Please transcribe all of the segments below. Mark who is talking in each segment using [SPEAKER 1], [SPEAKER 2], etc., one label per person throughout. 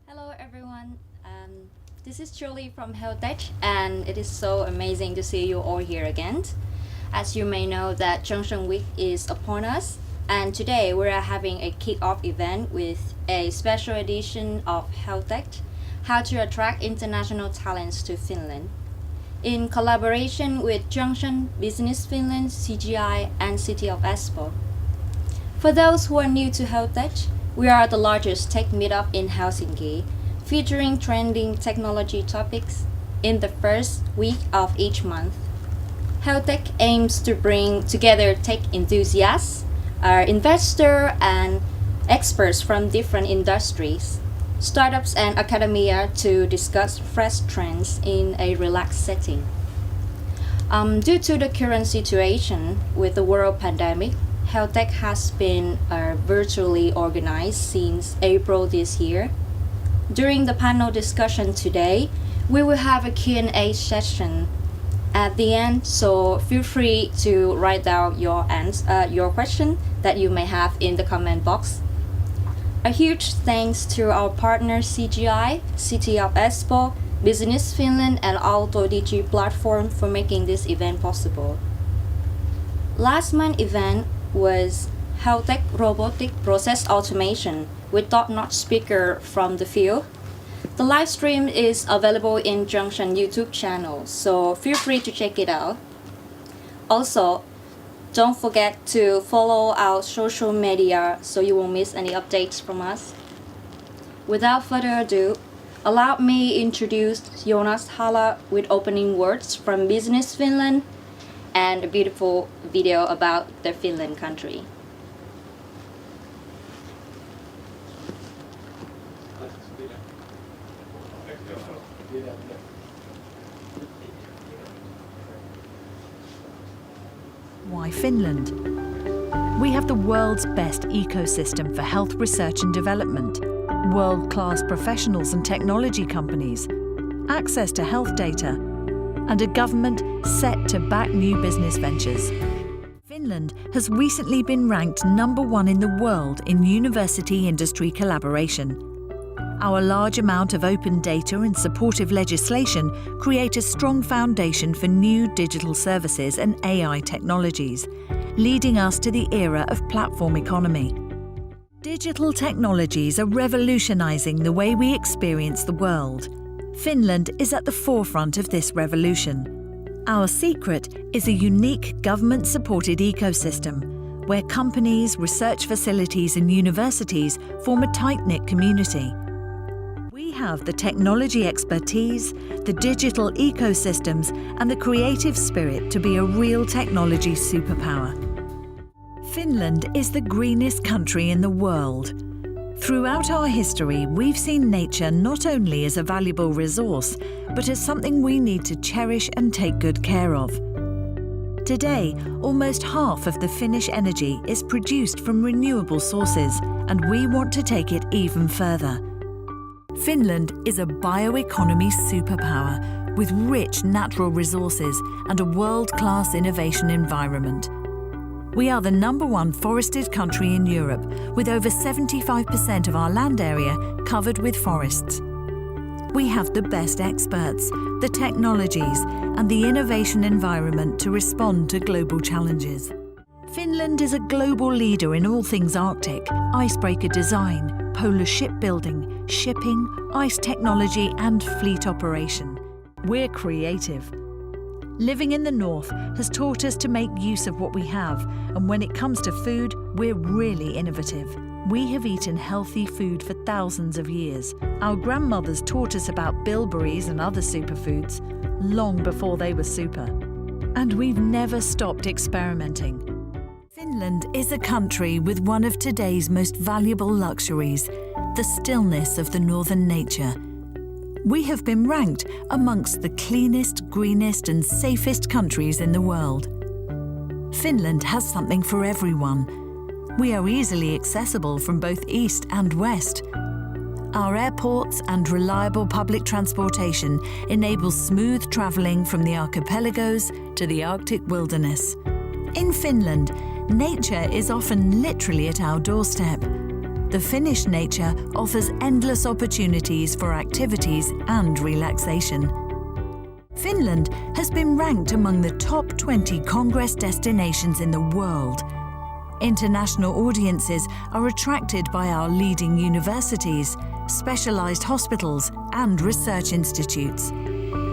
[SPEAKER 1] Hello, everyone. This is Julie from HealthTech, and it is so amazing to see you all here again. As you may know, that Junction Week is upon us, and today we are having a kick-off event with a special edition of HealthTech, How to Attract International Talents to Finland, in collaboration with Junction, Business Finland, CGI, and City of Espoo. For those who are new to HealthTech, we are the largest tech meetup in Helsinki, featuring trending technology topics in the first week of each month. HealthTech aims to bring together tech enthusiasts, investors, and experts from different industries, startups, and academia to discuss fresh trends in a relaxed setting. Due to the current situation with the world pandemic, HealthTech has been virtually organized since April this year. During the panel discussion today, we will have a Q&A session at the end, so feel free to write down your question that you may have in the comment box. A huge thanks to our partners CGI, City of Espoo, Business Finland, and AutoDigi platform for making this event possible. Last month's event was HealthTech Robotic Process Automation with top-notch speaker from the field. The live stream is available in Junction YouTube channel, so feel free to check it out. Also, don't forget to follow our social media so you won't miss any updates from us. Without further ado, allow me introduce Jonas Hala with opening words from Business Finland and a beautiful video about the Finland country.
[SPEAKER 2] Why Finland? We have the world's best ecosystem for health research and development, world-class professionals and technology companies, access to health data, and a government set to back new business ventures. Finland has recently been ranked #1 in the world in university industry collaboration. Our large amount of open data and supportive legislation create a strong foundation for new digital services and AI technologies, leading us to the era of platform economy. Digital technologies are revolutionizing the way we experience the world. Finland is at the forefront of this revolution. Our secret is a unique government-supported ecosystem where companies, research facilities and universities form a tight-knit community. We have the technology expertise, the digital ecosystems and the creative spirit to be a real technology superpower. Finland is the greenest country in the world. Throughout our history, we've seen nature not only as a valuable resource, but as something we need to cherish and take good care of. Today, almost half of the Finnish energy is produced from renewable sources, and we want to take it even further. Finland is a bioeconomy superpower with rich natural resources and a world-class innovation environment. We are the #1 forested country in Europe, with over 75% of our land area covered with forests. We have the best experts, the technologies, and the innovation environment to respond to global challenges. Finland is a global leader in all things Arctic, icebreaker design, polar shipbuilding, shipping, ice technology, and fleet operation. We're creative. Living in the north has taught us to make use of what we have, and when it comes to food, we're really innovative. We have eaten healthy food for thousands of years. Our grandmothers taught us about bilberries and other superfoods long before they were super. And we've never stopped experimenting. Finland is a country with one of today's most valuable luxuries, the stillness of the northern nature. We have been ranked amongst the cleanest, greenest and safest countries in the world. Finland has something for everyone. We are easily accessible from both east and west. Our airports and reliable public transportation enable smooth travelling from the archipelagos to the Arctic wilderness. In Finland, nature is often literally at our doorstep. the Finnish nature offers endless opportunities for activities and relaxation. Finland has been ranked among the top 20 congress destinations in the world. International audiences are attracted by our leading universities, specialized hospitals, and research institutes.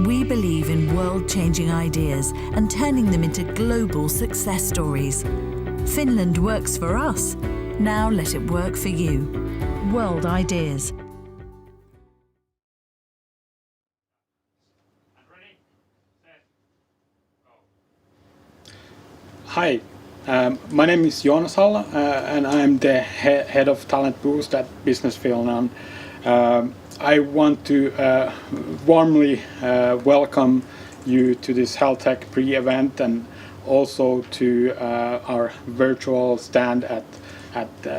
[SPEAKER 2] We believe in world-changing ideas and turning them into global success stories. Finland works for us. Now let it work for you. World Ideas.
[SPEAKER 3] Hi, my name is Joonas Halla, and I'm the head of Talent Boost at Business Finland. I want to warmly welcome you to this Health Tech pre-event and also to our virtual stand at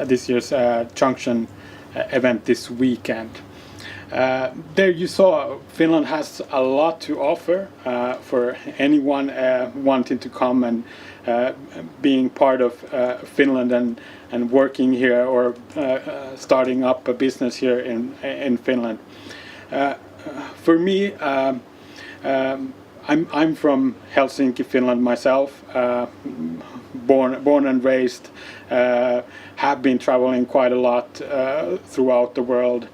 [SPEAKER 3] this year's Junction event this weekend. There you saw Finland has a lot to offer for anyone wanting to come and being part of Finland and working here or starting up a business here in Finland. For me, I'm from Helsinki, Finland myself. Born and raised. Have been traveling quite a lot throughout the world.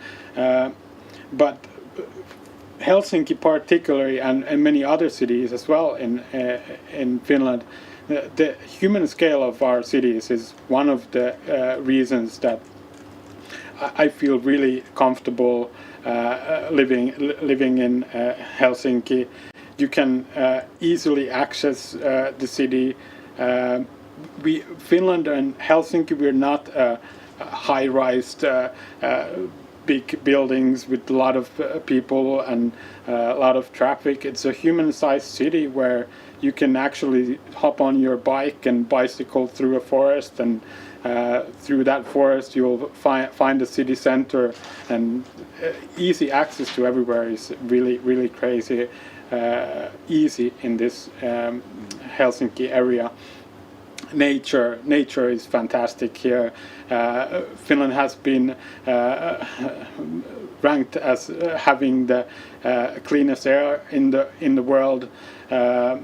[SPEAKER 3] But Helsinki particularly, and many other cities as well in Finland, the human scale of our cities is one of the reasons that I feel really comfortable living in Helsinki. You can easily access the city. Finland and Helsinki, we're not high-rised big buildings with a lot of people and a lot of traffic. It's a human-sized city where you can actually hop on your bike and bicycle through a forest, and through that forest you'll find the city center, and easy access to everywhere is really crazy easy in this Helsinki area. Nature is fantastic here. Finland has been ranked as having the cleanest air in the world. The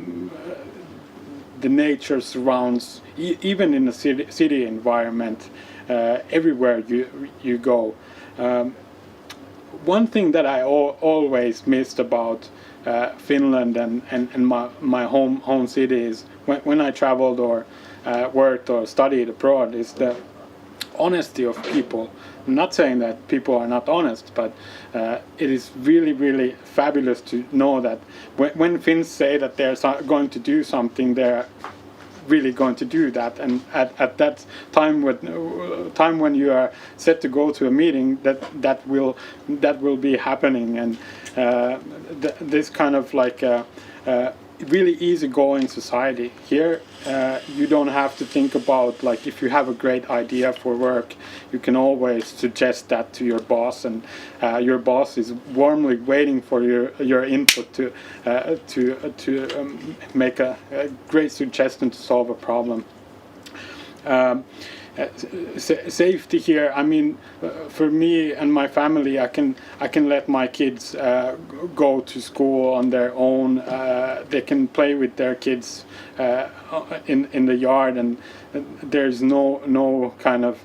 [SPEAKER 3] nature surrounds, even in the city environment, everywhere you go. One thing that I always missed about Finland and my home city is when I traveled or worked or studied abroad is the honesty of people. I'm not saying that people are not honest, but it is really fabulous to know that when Finns say that they're going to do something, they're really going to do that, and at that time when you are set to go to a meeting, that will be happening, and this kind of like really easygoing society here. You don't have to think about, like, if you have a great idea for work, you can always suggest that to your boss, and your boss is warmly waiting for your input to make a great suggestion to solve a problem. Safety here, I mean, for me and my family, I can let my kids go to school on their own. They can play with their kids in the yard, and there's no kind of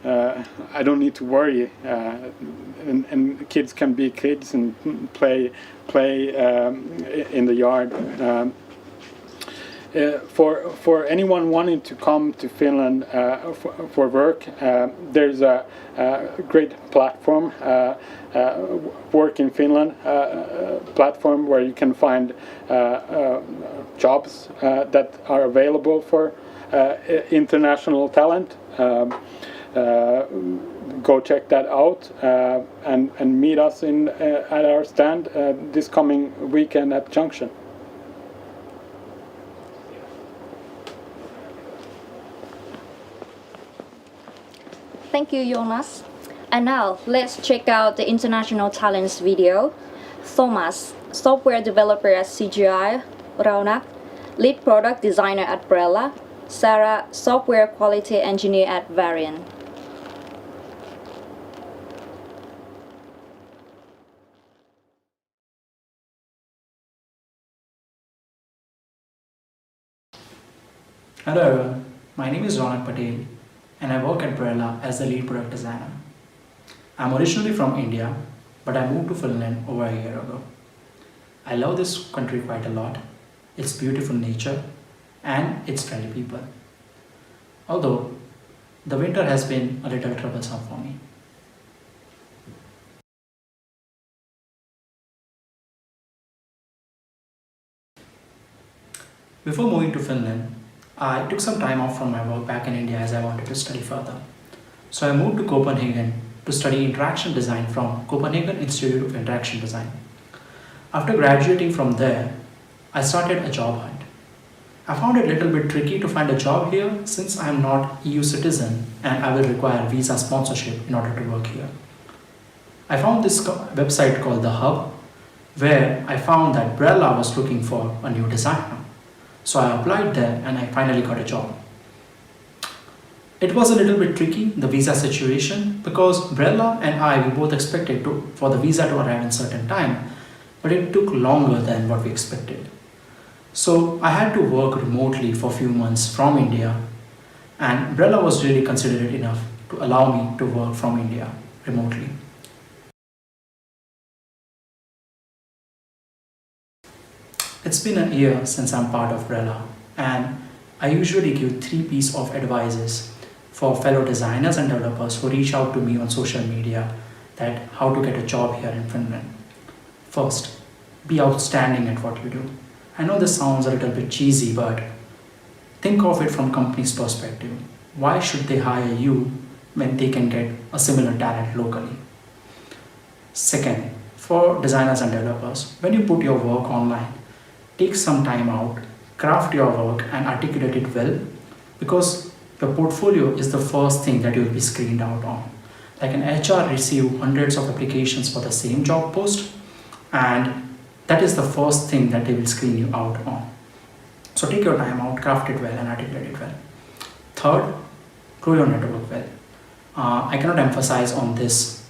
[SPEAKER 3] I don't need to worry, and kids can be kids and play in the yard. For anyone wanting to come to Finland for work, there's a great platform, Work in Finland platform, where you can find jobs that are available for international talent. Go check that out and meet us at our stand this coming weekend at Junction.
[SPEAKER 1] Thank you, Joonas. And now let's check out the international talents video. Thomas, software developer at CGI. Raunak, lead product designer at Brella. Sarah, software quality engineer at Varian.
[SPEAKER 4] Hello everyone, my name is Ronak Patel and I work at Brella as the lead product designer. I'm originally from India, but I moved to Finland over a year ago. I love this country quite a lot, its beautiful nature and its friendly people. Although the winter has been a little troublesome for me. Before moving to Finland, I took some time off from my work back in India as I wanted to study further. So I moved to Copenhagen to study interaction design from Copenhagen Institute of Interaction Design. After graduating from there, I started a job hunt. I found it a little bit tricky to find a job here since I am not EU citizen and I will require visa sponsorship in order to work here. I found this website called The Hub where I found that Brella was looking for a new designer. So I applied there and I finally got a job. It was a little bit tricky, the visa situation, because Brella and I, we both expected for the visa to arrive in certain time, but it took longer than what we expected. So I had to work remotely for a few months from India, and Brella was really considerate enough to allow me to work from India remotely. It's been a year since I'm part of Brella, and I usually give 3 pieces of advices for fellow designers and developers who reach out to me on social media that how to get a job here in Finland. First, be outstanding at what you do. I know this sounds a little bit cheesy, but think of it from company's perspective. Why should they hire you when they can get a similar talent locally? Second, for designers and developers, when you put your work online, take some time out, craft your work and articulate it well, because your portfolio is the first thing that you will be screened out on. Like an HR receive hundreds of applications for the same job post, and that is the first thing that they will screen you out on. So take your time out, craft it well and articulate it well. Third, grow your network well. I cannot emphasize on this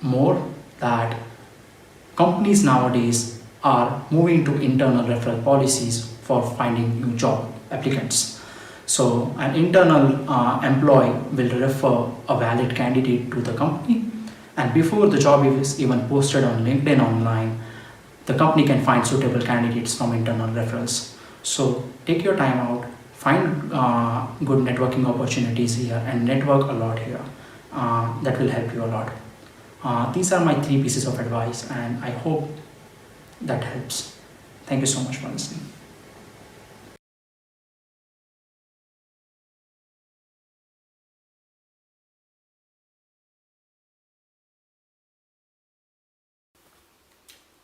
[SPEAKER 4] more that companies nowadays are moving to internal referral policies for finding new job applicants. So an internal employee will refer a valid candidate to the company, and before the job is even posted on LinkedIn online, the company can find suitable candidates from internal referrals. So take your time out, find good networking opportunities here and network a lot here. That will help you a lot. These are my 3 pieces of advice and I hope that helps. Thank you so much for listening.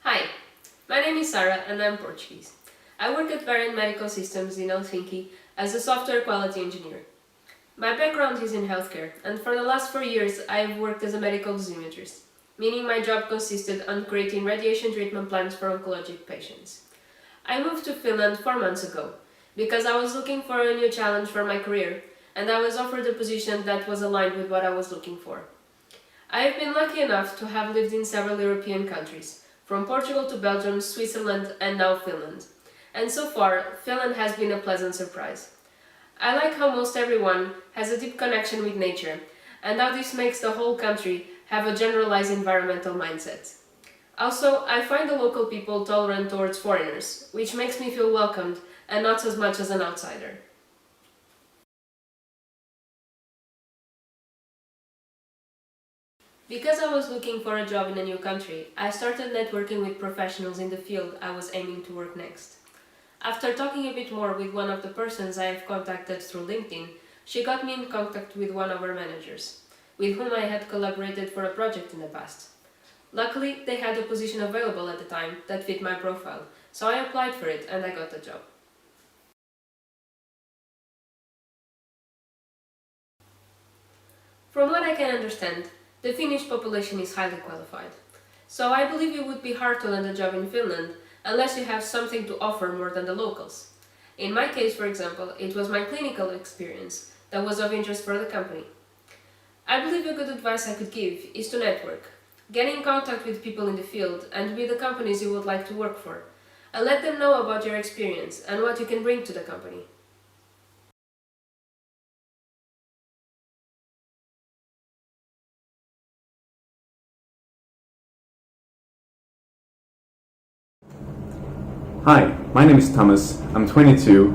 [SPEAKER 5] Hi, my name is Sarah and I'm Portuguese. I work at Varian Medical Systems in Helsinki as a software quality engineer. My background is in healthcare, and for the last 4 years I've worked as a medical dosimetrist, meaning my job consisted on creating radiation treatment plans for oncologic patients. I moved to Finland 4 months ago because I was looking for a new challenge for my career, and I was offered a position that was aligned with what I was looking for. I have been lucky enough to have lived in several European countries, from Portugal to Belgium, Switzerland and now Finland. And so far, Finland has been a pleasant surprise. I like how most everyone has a deep connection with nature, and how this makes the whole country have a generalized environmental mindset. Also, I find the local people tolerant towards foreigners, which makes me feel welcomed and not as much as an outsider. Because I was looking for a job in a new country, I started networking with professionals in the field I was aiming to work next. After talking a bit more with one of the persons I have contacted through LinkedIn, she got me in contact with one of our managers, with whom I had collaborated for a project in the past. Luckily, they had a position available at the time that fit my profile, so I applied for it and I got the job. From what I can understand, the Finnish population is highly qualified, so I believe it would be hard to land a job in Finland unless you have something to offer more than the locals. In my case, for example, it was my clinical experience that was of interest for the company. I believe a good advice I could give is to network. Get in contact with people in the field and with the companies you would like to work for, and let them know about your experience and what you can bring to the company.
[SPEAKER 6] Hi, my name is Thomas. I'm 22.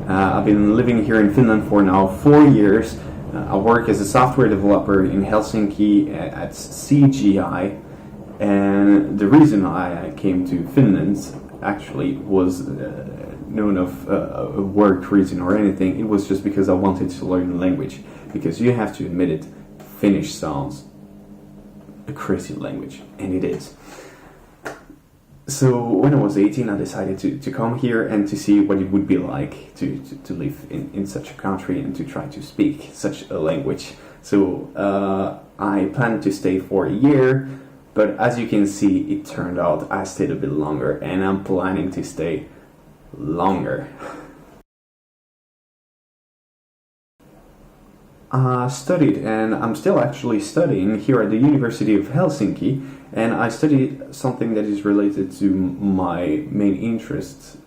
[SPEAKER 6] I've been living here in Finland for now 4 years. I work as a software developer in Helsinki at CGI, and the reason I came to Finland actually was none of a work reason or anything. It was just because I wanted to learn the language, because you have to admit it, Finnish sounds a crazy language, and it is. So when I was 18, I decided to come here and to see what it would be like to live in such a country and to try to speak such a language. So I planned to stay for a year, but as you can see, it turned out I stayed a bit longer, and I'm planning to stay longer. I studied, and I'm still actually studying here at the University of Helsinki, and I studied something that is related to my main interest,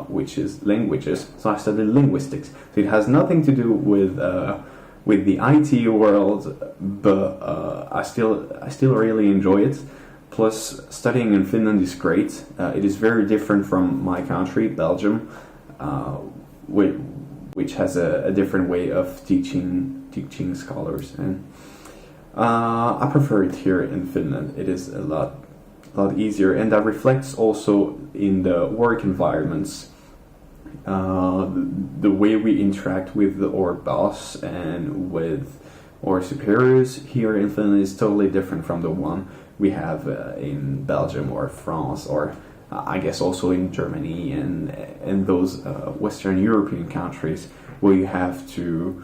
[SPEAKER 6] which is languages. So I studied linguistics. So it has nothing to do with the IT world, but I still really enjoy it. Plus, studying in Finland is great. It is very different from my country, Belgium, which has a different way of teaching scholars, and I prefer it here in Finland. It is a lot easier, and that reflects also in the work environments. The way we interact with our boss and with our superiors here in Finland is totally different from the one we have in Belgium or France, or I guess also in Germany and those Western European countries, where you have to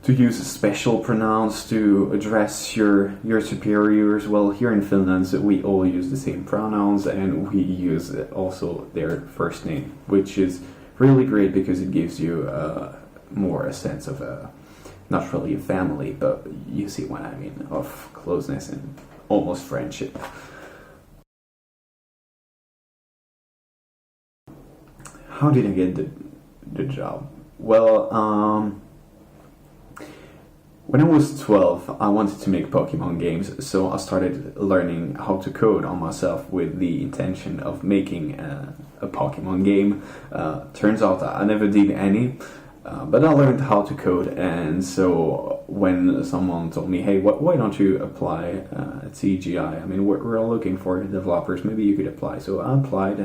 [SPEAKER 6] use a special pronouns to address your superiors. Well, here in Finland, we all use the same pronouns, and we use also their first name, which is really great because it gives you more a sense of not really a family, but you see what I mean, of closeness and almost friendship. How did I get the job? Well, when I was 12, I wanted to make Pokemon games, so I started learning how to code on myself with the intention of making a Pokemon game. Turns out I never did any, but I learned how to code, and so when someone told me, hey, why don't you apply at CGI? I mean, we're all looking for developers, maybe you could apply. So I applied.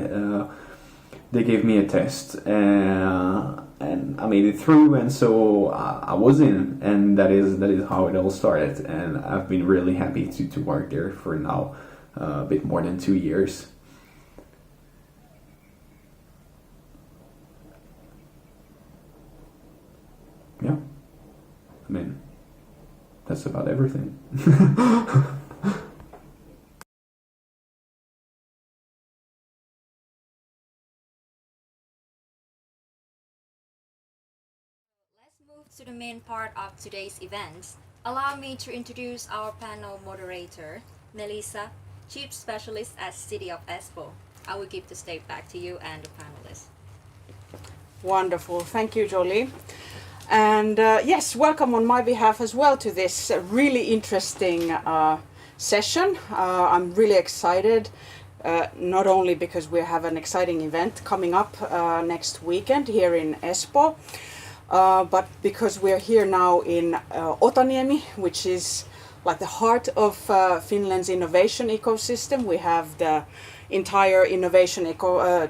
[SPEAKER 6] They gave me a test, and I made it through, and so I was in, and that is how it all started. And I've been really happy to work there for now a bit more than 2 years. Yeah, I mean, that's about everything.
[SPEAKER 1] To the main part of today's event, allow me to introduce our panel moderator, Melissa, Chief Specialist at City of Espoo. I will give the stage back to you and the panelists.
[SPEAKER 7] Wonderful, thank you, Jolie. And yes, welcome on my behalf as well to this really interesting session. I'm really excited, not only because we have an exciting event coming up next weekend here in Espoo, but because we're here now in Otaniemi, which is like the heart of Finland's innovation ecosystem. We have the entire innovation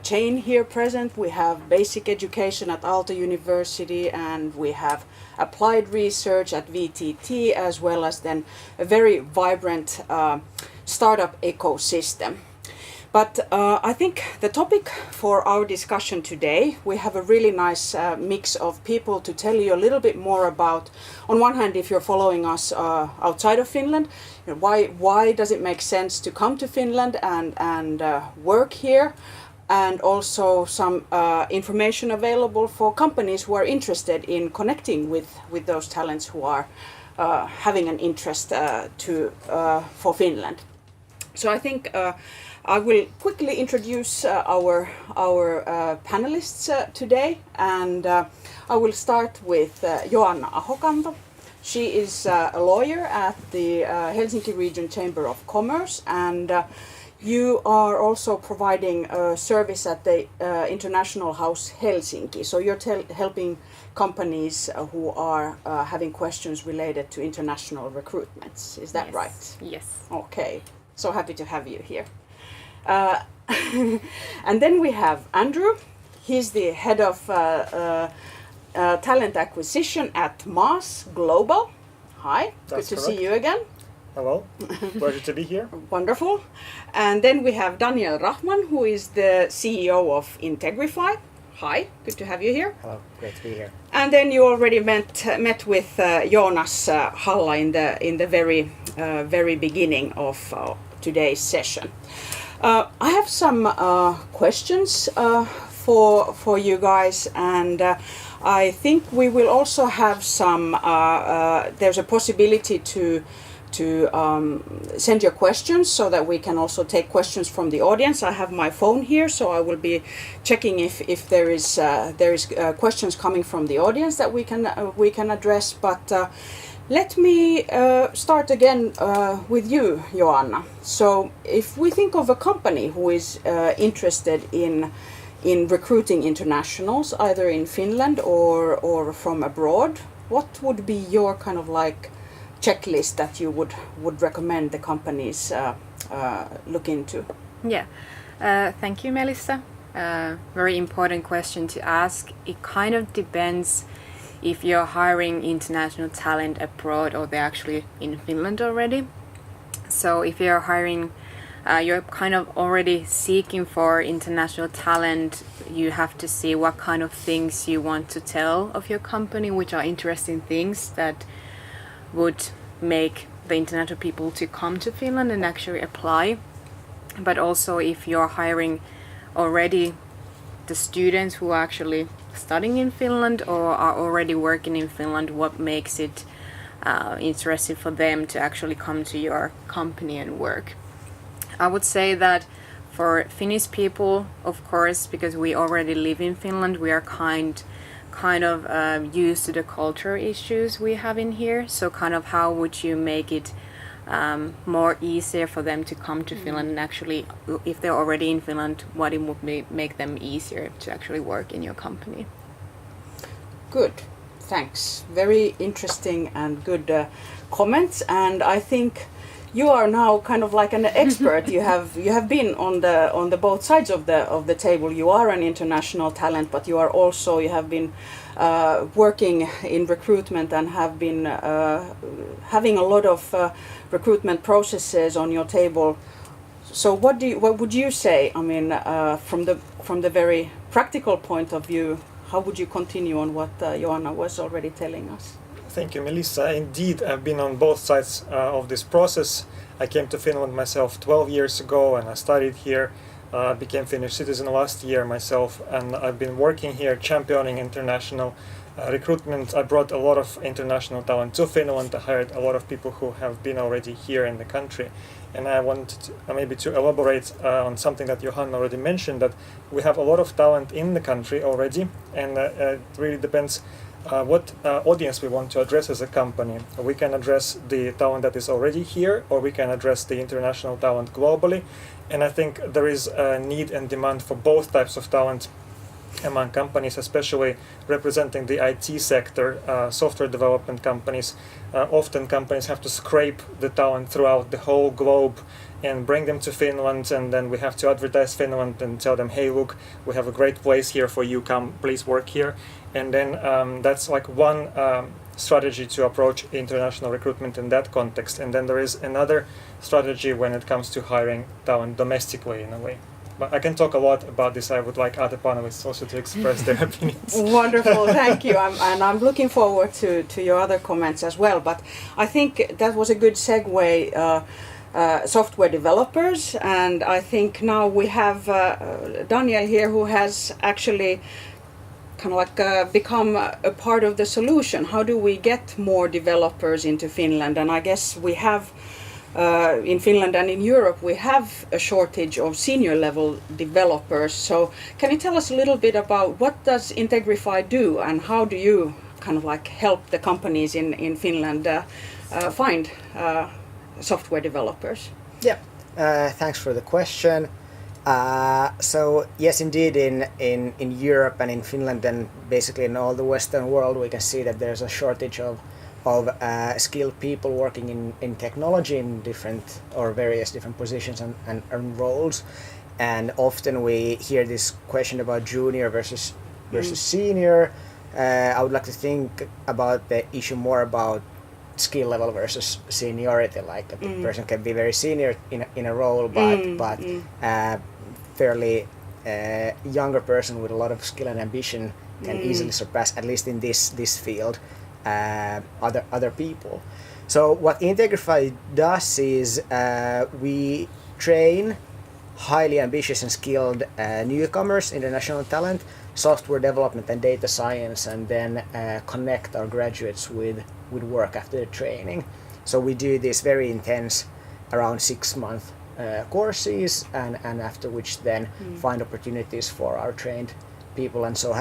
[SPEAKER 7] chain here present. We have basic education at Aalto University, and we have applied research at VTT, as well as then a very vibrant startup ecosystem. But I think the topic for our discussion today, we have a really nice mix of people to tell you a little bit more about, on one hand, if you're following us outside of Finland, you know, why does it make sense to come to Finland and work here, and also some information available for companies who are interested in connecting with those talents who are having an interest for Finland. So I think I will quickly introduce our panelists today, and I will start with Joanna Ahokanto. She is a lawyer at the Helsinki Region Chamber of Commerce, and you are also providing a service at the International House Helsinki. So you're helping companies who are having questions related to international recruitments. Is that right?
[SPEAKER 8] Yes.
[SPEAKER 7] Okay. So happy to have you here. And then we have Andrew. He's the head of talent acquisition at Maas Global. Hi,
[SPEAKER 9] That's
[SPEAKER 7] good to
[SPEAKER 9] correct.
[SPEAKER 7] see you again.
[SPEAKER 9] Hello, pleasure to be here.
[SPEAKER 7] Wonderful. And then we have Daniel Rahman, who is the CEO of Integrify. Hi, good to have you here.
[SPEAKER 9] Hello, great to be here.
[SPEAKER 7] And then you already met with Jonas Halla in the very beginning of today's session. I have some questions for you guys, and I think we will also have some. There's a possibility to send your questions so that we can also take questions from the audience. I have my phone here, so I will be checking if there is questions coming from the audience that we can address. But let me start again with you, Joanna. So if we think of a company who is interested in recruiting internationals, either in Finland or from abroad, what would be your kind of like checklist that you would recommend the companies look into?
[SPEAKER 8] Yeah, thank you, Melissa. Very important question to ask. It kind of depends if you're hiring international talent abroad or they're actually in Finland already. So if you're hiring, you're kind of already seeking for international talent, you have to see what kind of things you want to tell of your company, which are interesting things that would make the international people to come to Finland and actually apply. But also if you're hiring already the students who are actually studying in Finland or are already working in Finland, what makes it interesting for them to actually come to your company and work. I would say that for Finnish people, of course, because we already live in Finland, we are kind of used to the culture issues we have in here. So kind of how would you make it more easier for them to come to Finland, and actually if they're already in Finland, what it would make them easier to actually work in your company.
[SPEAKER 7] Good, thanks. Very interesting and good comments, and I think you are now kind of like an expert. You have been on the both sides of the table. You are an international talent, but you have been working in recruitment and have been having a lot of recruitment processes on your table. So what would you say? I mean, from the very practical point of view, how would you continue on what Joanna was already telling us?
[SPEAKER 9] Thank you, Melissa. Indeed, I've been on both sides of this process. I came to Finland myself 12 years ago and I studied here. I became Finnish citizen last year myself, and I've been working here championing international recruitment. I brought a lot of international talent to Finland. I hired a lot of people who have been already here in the country. And I wanted maybe to elaborate on something that Johanna already mentioned, that we have a lot of talent in the country already, and it really depends what audience we want to address as a company. We can address the talent that is already here, or we can address the international talent globally. And I think there is a need and demand for both types of talent among companies, especially representing the IT sector, software development companies. Often companies have to scrape the talent throughout the whole globe and bring them to Finland, and then we have to advertise Finland and tell them, hey, look, we have a great place here for you, come, please work here. And then that's like one strategy to approach international recruitment in that context. And then there is another strategy when it comes to hiring talent domestically in a way. But I can talk a lot about this. I would like other panelists also to express their opinions.
[SPEAKER 7] Wonderful, thank you. I'm looking forward to your other comments as well. But I think that was a good segue, software developers. And I think now we have Daniel here, who has actually kind of like become a part of the solution. How do we get more developers into Finland? And I guess we have in Finland and in Europe, we have a shortage of senior level developers. So can you tell us a little bit about what does Integrify do, and how do you kind of like help the companies in Finland find software developers?
[SPEAKER 10] Yeah, Thanks for the question. So yes, indeed, in Europe and in Finland and basically in all the Western world, we can see that there's a shortage of skilled people working in technology in different or various different positions and roles. And often we hear this question about junior versus senior. I would like to think about the issue more about skill level versus seniority. Like a person can be very senior in a role, but fairly younger person with a lot of skill and ambition can easily surpass, at least in this field, other people. So what Integrify does is we train highly ambitious and skilled newcomers, international talent, software development and data science, and then connect our graduates with work after the training. So we do this very intense, around 6-month courses, and after which then find opportunities for our trained people. And so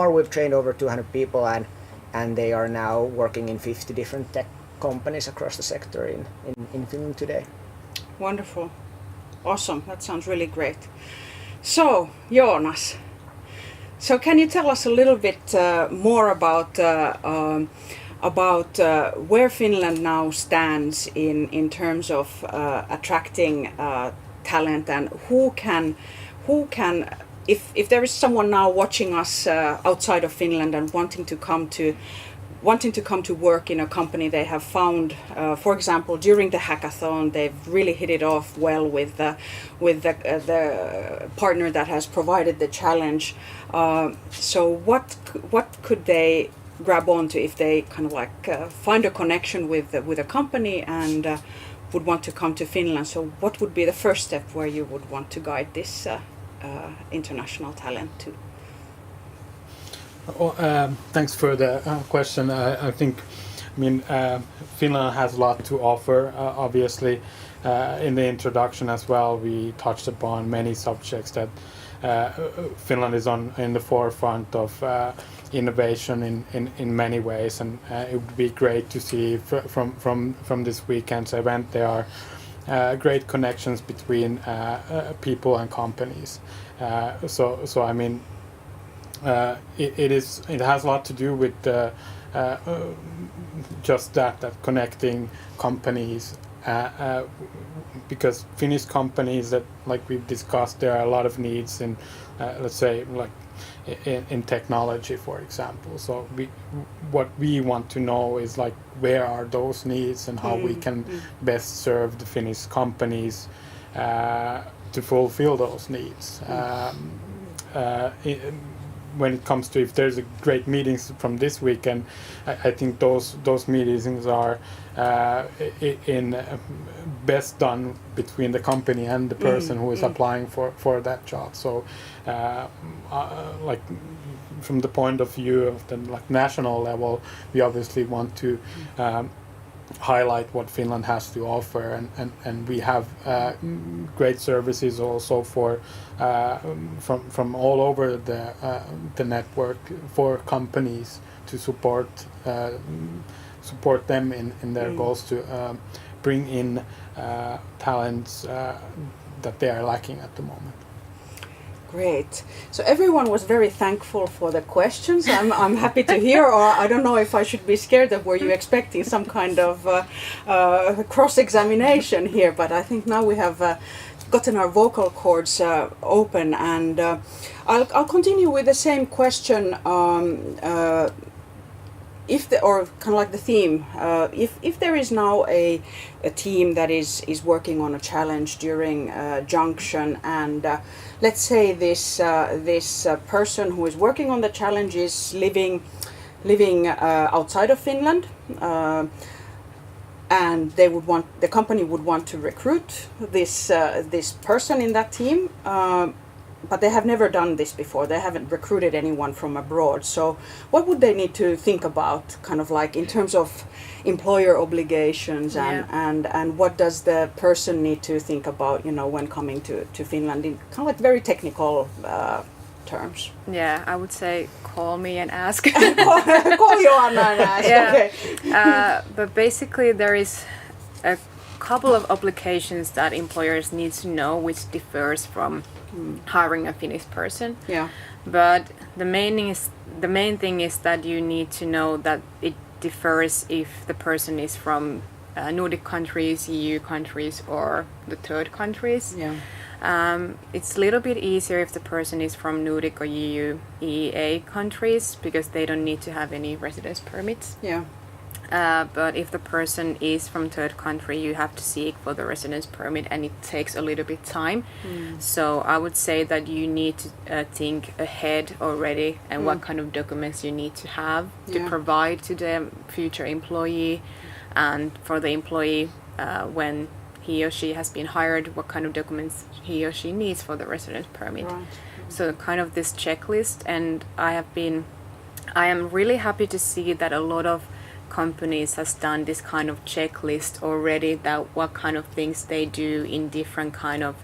[SPEAKER 10] we've trained over 200 people, and they are now working in 50 different tech companies across the sector in Finland today.
[SPEAKER 7] Wonderful. Awesome. That sounds really great. So, Jonas, so can you tell us a little bit more about where Finland now stands in terms of attracting talent, and who can if there is someone now watching us outside of Finland and wanting to come to work in a company they have found, for example, during the hackathon, they've really hit it off well with the partner that has provided the challenge. So what could they grab onto if they kind of like find a connection with a company and would want to come to Finland? So what would be the first step where you would want to guide this international talent to?
[SPEAKER 3] Thanks for the question. I think, Finland has a lot to offer. Obviously, in the introduction as well, we touched upon many subjects that Finland is in the forefront of innovation in many ways, and it would be great to see from this weekend's event there are great connections between people and companies. It has a lot to do with just that connecting companies, because Finnish companies that, like we've discussed, there are a lot of needs in let's say like in technology, for example. So what we want to know is like where are those needs and how we can best serve the Finnish companies to fulfill those needs. When it comes to if there's a great meetings from this weekend, I think those meetings are best done between the company and the person who is applying for that job. So like from the point of view of the national level, we obviously want to highlight what Finland has to offer, and we have great services also for from all over the network for companies to support them in their goals to bring in talents that they are lacking at the moment.
[SPEAKER 7] Great. So everyone was very thankful for the questions. I'm happy to hear, or I don't know if I should be scared of, were you expecting some kind of cross-examination here, but I think now we have gotten our vocal cords open, and I'll continue with the same question. Or kind of like the theme, if there is now a team that is working on a challenge during Junction, and let's say this person who is working on the challenge is living outside of Finland, and the company would want to recruit this person in that team. But they have never done this before. They haven't recruited anyone from abroad. So what would they need to think about, kind of like in terms of employer obligations, and what does the person need to think about, when coming to Finland in kind of like very technical terms?
[SPEAKER 8] Yeah, I would say call me and ask.
[SPEAKER 7] Call Joanna and ask.
[SPEAKER 8] Yeah.
[SPEAKER 7] Okay.
[SPEAKER 8] But basically there is a couple of obligations that employers need to know, which differs from hiring a Finnish person.
[SPEAKER 7] Yeah.
[SPEAKER 8] But the main thing is that you need to know that it differs if the person is from Nordic countries, EU countries, or the third countries.
[SPEAKER 7] Yeah.
[SPEAKER 8] It's a little bit easier if the person is from Nordic or EU, EEA countries because they don't need to have any residence permits.
[SPEAKER 7] Yeah.
[SPEAKER 8] But if the person is from third country, you have to seek for the residence permit, and it takes a little bit time. So I would say that you need to think ahead already and what kind of documents you need to have to provide to the future employee, and for the employee when he or she has been hired, what kind of documents he or she needs for the residence permit.
[SPEAKER 7] Right.
[SPEAKER 8] So kind of this checklist, and I am really happy to see that a lot of companies has done this kind of checklist already, that what kind of things they do in different kind of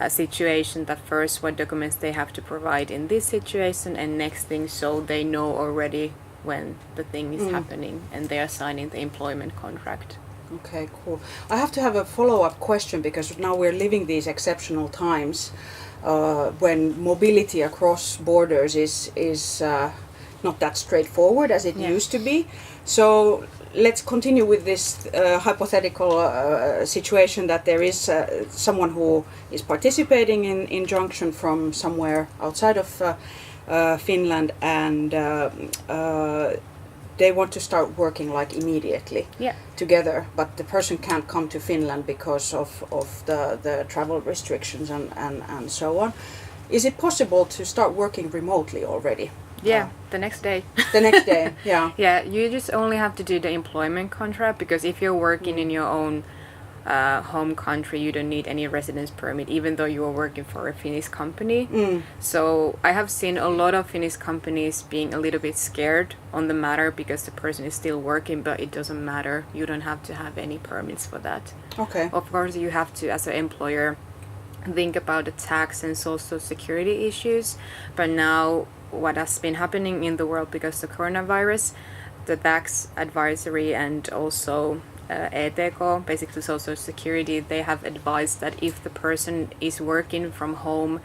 [SPEAKER 8] situation. That first, what documents they have to provide in this situation, and next thing, so they know already when the thing is happening and they are signing the employment contract.
[SPEAKER 7] Okay, cool. I have to have a follow-up question because now we're living these exceptional times when mobility across borders is not that straightforward as it used to be. So let's continue with this hypothetical situation that there is someone who is participating in Junction from somewhere outside of Finland, and they want to start working like immediately together, but the person can't come to Finland because of the travel restrictions and so on. Is it possible to start working remotely already?
[SPEAKER 8] Yeah, the next day.
[SPEAKER 7] The next day, yeah.
[SPEAKER 8] Yeah, you just only have to do the employment contract, because if you're working in your own home country, you don't need any residence permit, even though you are working for a Finnish company. So I have seen a lot of Finnish companies being a little bit scared on the matter because the person is still working, but it doesn't matter. You don't have to have any permits for that.
[SPEAKER 7] Okay.
[SPEAKER 8] Of course, you have to, as an employer, think about the tax and social security issues. But now, what has been happening in the world because of the coronavirus, the tax advisory and also ETK, basically social security, they have advised that if the person is working from home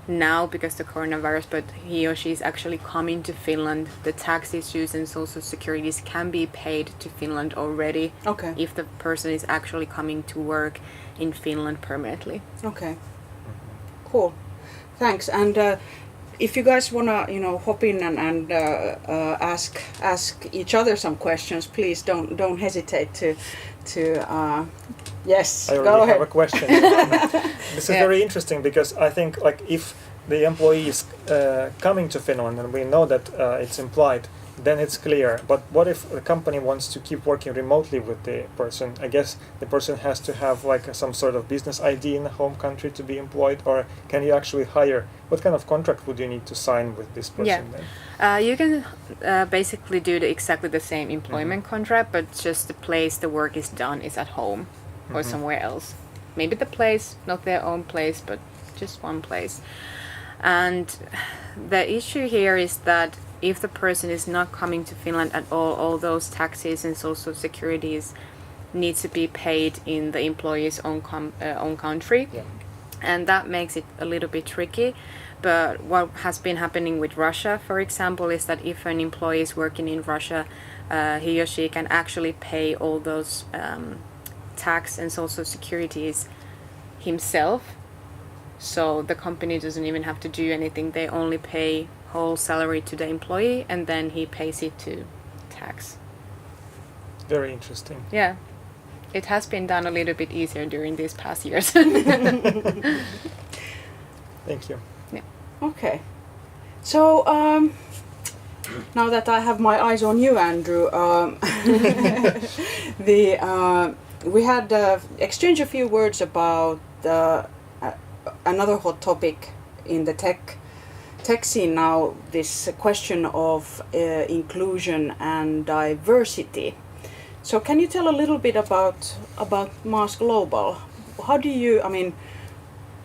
[SPEAKER 8] now because of the coronavirus, but he or she is actually coming to Finland, the tax issues and social securities can be paid to Finland already.
[SPEAKER 7] Okay.
[SPEAKER 8] If the person is actually coming to work in Finland permanently.
[SPEAKER 7] Okay. Cool. Thanks. And if you guys wanna, hop in and ask each other some questions, please don't hesitate to. Yes.
[SPEAKER 9] I
[SPEAKER 7] go
[SPEAKER 9] already
[SPEAKER 7] ahead.
[SPEAKER 9] have a question. This is very interesting because I think if the employee is coming to Finland and we know that it's implied, then it's clear. But what if the company wants to keep working remotely with the person? I guess the person has to have some sort of business ID in the home country to be employed, or can you actually hire? What kind of contract would you need to sign with this person then?
[SPEAKER 8] You can basically do exactly the same employment contract, but just the place the work is done is at home or somewhere else. Maybe the place, not their own place, but just one place. And the issue here is that if the person is not coming to Finland at all those taxes and social securities need to be paid in the employee's own country. Yeah. And that makes it a little bit tricky. But what has been happening with Russia, for example, is that if an employee is working in Russia, he or she can actually pay all those tax and social securities himself. So the company doesn't even have to do anything. They only pay whole salary to the employee, and then he pays it to tax.
[SPEAKER 9] Very interesting.
[SPEAKER 8] Yeah. It has been done a little bit easier during these past years.
[SPEAKER 9] Thank you.
[SPEAKER 8] Yeah.
[SPEAKER 7] Okay. So now that I have my eyes on you, Andrew, we had exchanged a few words about another hot topic in the tech scene now, this question of inclusion and diversity. So can you tell a little bit about Maas Global? How do you,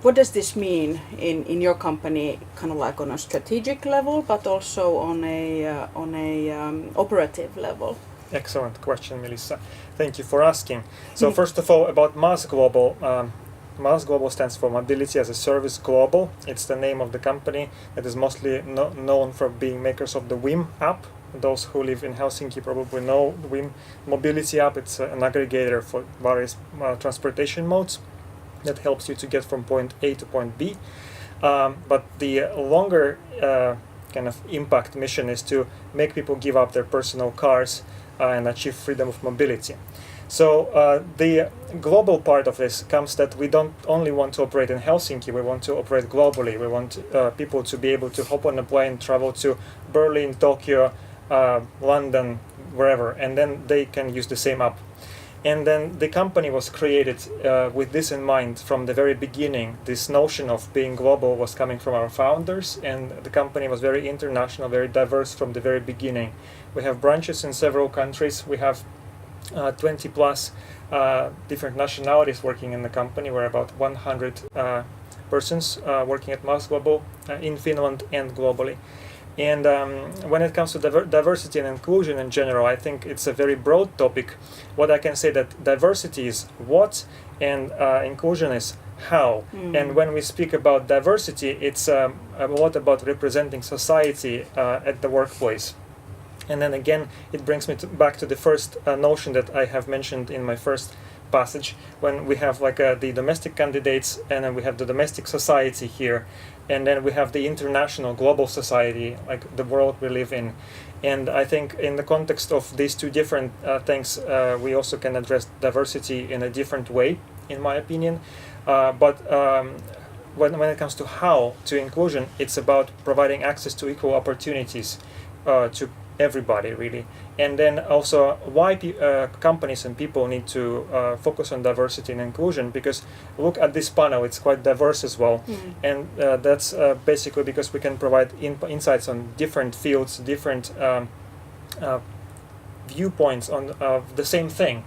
[SPEAKER 7] what does this mean in your company, kind of like on a strategic level, but also on a operative level?
[SPEAKER 9] Excellent question, Melissa. Thank you for asking. So first of all, about Maas Global. Maas Global stands for Mobility as a Service Global. It's the name of the company that is mostly known for being makers of the WIM app. Those who live in Helsinki probably know the WIM mobility app. It's an aggregator for various transportation modes that helps you to get from point A to point B. But the longer kind of impact mission is to make people give up their personal cars and achieve freedom of mobility. So the global part of this comes that we don't only want to operate in Helsinki, we want to operate globally. We want people to be able to hop on a plane, travel to Berlin, Tokyo, London, wherever, and then they can use the same app. And then the company was created with this in mind from the very beginning. This notion of being global was coming from our founders, and the company was very international, very diverse from the very beginning. We have branches in several countries. We have 20 plus different nationalities working in the company. We're about 100 persons working at Maas Global in Finland and globally. And when it comes to diversity and inclusion in general, I think it's a very broad topic. What I can say that diversity is what, and inclusion is how. And when we speak about diversity, it's a lot about representing society at the workplace. And then again, it brings me back to the first notion that I have mentioned in my first passage, when we have like the domestic candidates, and then we have the domestic society here, and then we have the international global society, like the world we live in. And I think in the context of these two different things, we also can address diversity in a different way, in my opinion. But when it comes to how, to inclusion, it's about providing access to equal opportunities to everybody, really. And then also why companies and people need to focus on diversity and inclusion, because look at this panel, it's quite diverse as well. And that's basically because we can provide insights on different fields, different viewpoints on the same thing.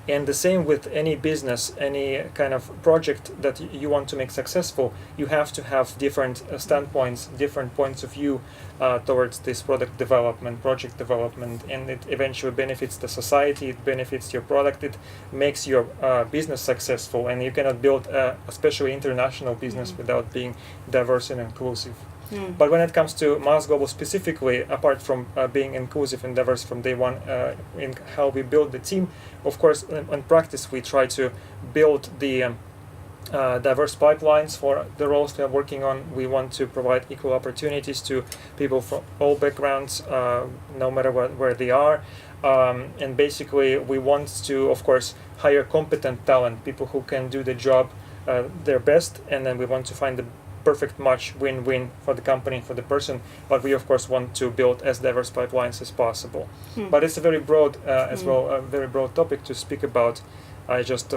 [SPEAKER 9] And the same with any business, any kind of project that you want to make successful, you have to have different standpoints, different points of view towards this product development, project development, and it eventually benefits the society, it benefits your product, it makes your business successful, and you cannot build especially international business without being diverse and inclusive. But when it comes to Maas Global specifically, apart from being inclusive and diverse from day one in how we build the team, of course, in practice we try to build the diverse pipelines for the roles we are working on. We want to provide equal opportunities to people from all backgrounds, no matter where they are. And basically we want to, of course, hire competent talent, people who can do the job their best, and then we want to find the perfect match, win-win for the company, for the person, but we of course want to build as diverse pipelines as possible. But it's a very broad as well, a very broad topic to speak about. I just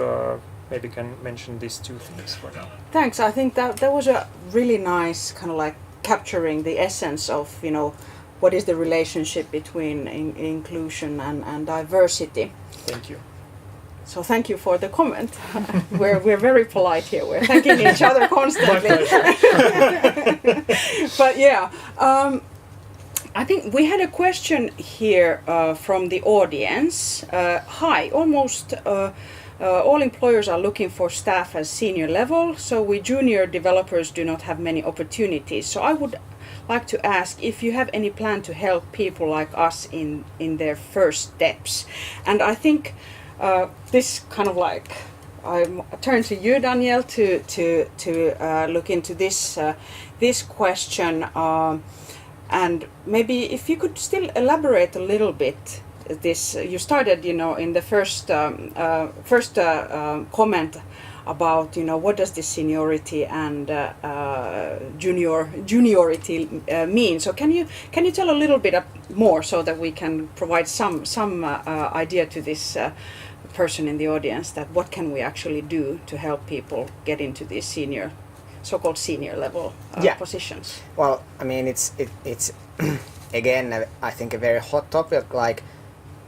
[SPEAKER 9] maybe can mention these two things for now.
[SPEAKER 7] Thanks. I think that was a really nice kind of like capturing the essence of, you know, what is the relationship between inclusion and diversity.
[SPEAKER 9] Thank you.
[SPEAKER 7] So thank you for the comment. We're very polite here. We're thanking each other constantly. But yeah, I think we had a question here from the audience. Hi, almost all employers are looking for staff at senior level, so we junior developers do not have many opportunities. So I would like to ask if you have any plan to help people like us in their first steps. And I think this kind of like, I turn to you, Danielle, to look into this question, and maybe if you could still elaborate a little bit. This you started, you know, in the first comment about, you know, what does this seniority and juniority mean? So can you tell a little bit more so that we can provide some idea to this person in the audience, that what can we actually do to help people get into these so-called senior level positions?
[SPEAKER 10] Well, I mean, it's again, I think a very hot topic. Like,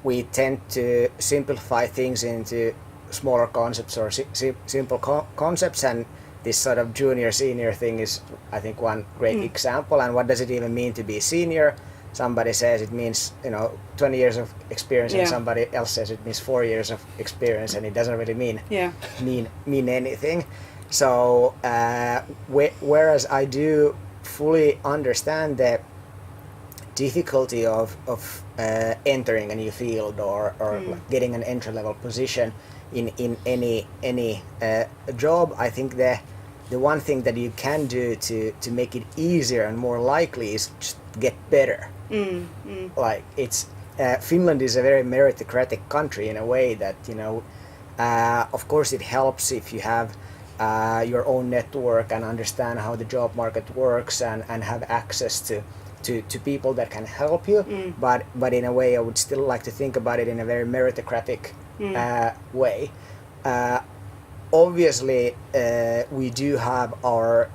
[SPEAKER 10] we tend to simplify things into smaller concepts or simple concepts, and this sort of junior senior thing is, I think, one great example. And what does it even mean to be senior? somebody says it means 20 years of experience,
[SPEAKER 7] Yeah.
[SPEAKER 10] and somebody else says it means 4 years of experience, and it doesn't really mean anything. So whereas I do fully understand the difficulty of entering a new field or like getting an entry level position in any job, I think the one thing that you can do to make it easier and more likely is just get better. Like it's Finland is a very meritocratic country in a way that of course it helps if you have your own network and understand how the job market works and have access to people that can help you. But in a way, I would still like to think about it in a very meritocratic way. Obviously, we do have our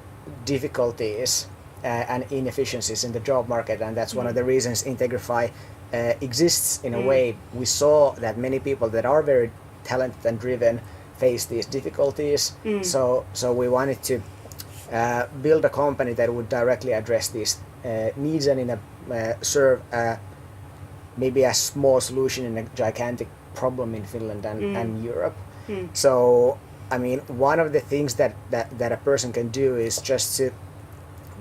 [SPEAKER 10] difficulties and inefficiencies in the job market, and that's one of the reasons Integrify exists in a way. We saw that many people that are very talented and driven face these difficulties. So we wanted to build a company that would directly address these needs and serve maybe a small solution in a gigantic problem in Finland and Europe. So I mean, one of the things that a person can do is just to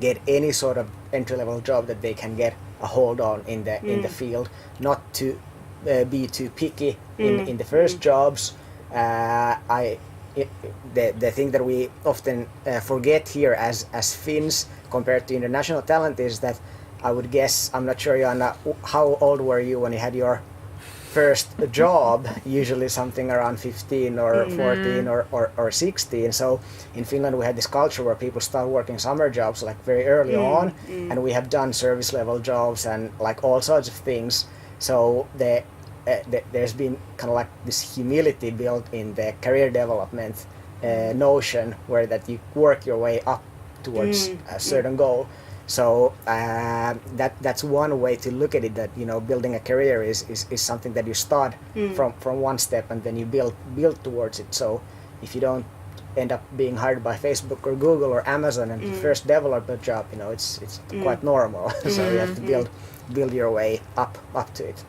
[SPEAKER 10] get any sort of entry-level job that they can get a hold on in the field, not to be too picky in the first jobs. The thing that we often forget here as Finns compared to international talent is that I would guess, I'm not sure, Joanna, how old were you when you had your first job? Usually something around 15 or 14 or 16. So in Finland we had this culture where people start working summer jobs like very early on, and we have done service level jobs and like all sorts of things. So there's been kind of like this humility built in the career development notion, where that you work your way up towards a certain goal. So that's one way to look at it, that building a career is something that you start from one step and then you build towards it. So if you don't end up being hired by Facebook or Google or Amazon and first develop a job, it's quite normal. So you have to build your way up to it.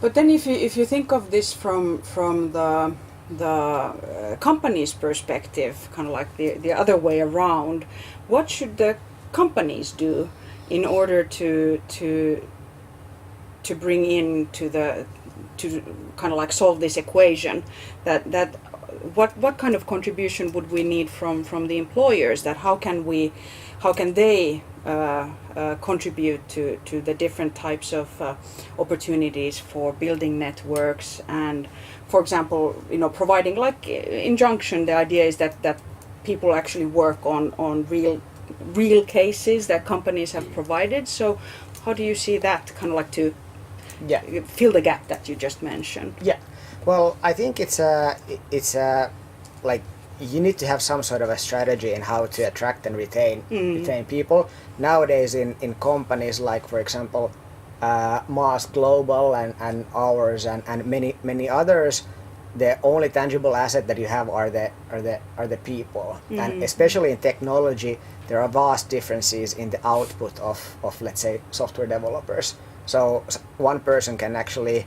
[SPEAKER 7] But then if you think of this from the company's perspective, kind of like the other way around, what should the companies do in order to bring in to kind of like solve this equation, that what kind of contribution would we need from the employers, that how can they contribute to the different types of opportunities for building networks, and for example providing, like in Junction, the idea is that people actually work on real cases that companies have provided. So how do you see that, kind of like to fill the gap that you just mentioned?
[SPEAKER 10] Well, I think it's like you need to have some sort of a strategy in how to attract and retain people. Nowadays in companies like, for example, Maas Global and ours and many others, the only tangible asset that you have are the people. And especially in technology, there are vast differences in the output of let's say software developers. So one person can actually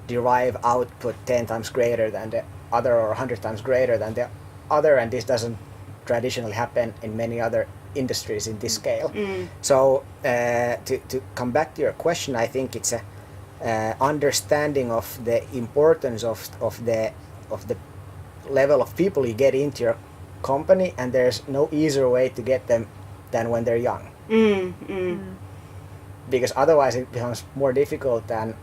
[SPEAKER 10] derive output 10 times greater than the other, or 100 times greater than the other, and this doesn't traditionally happen in many other industries in this scale. So to come back to your question, I think it's a understanding of the importance of the level of people you get into your company, and there's no easier way to get them than when they're young. Because otherwise it becomes more difficult and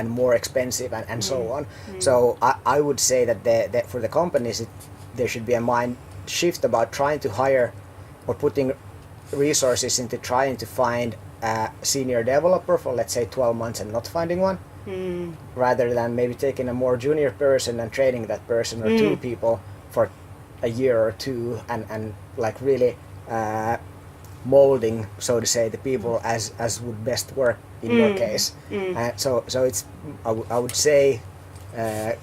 [SPEAKER 10] more expensive and so on. So I would say that for the companies there should be a mind shift about trying to hire or putting resources into trying to find a senior developer for, let's say, 12 months and not finding one, rather than maybe taking a more junior person and training that person or two people for a year or two and like really molding, so to say, the people as would best work in your case. So it's I would say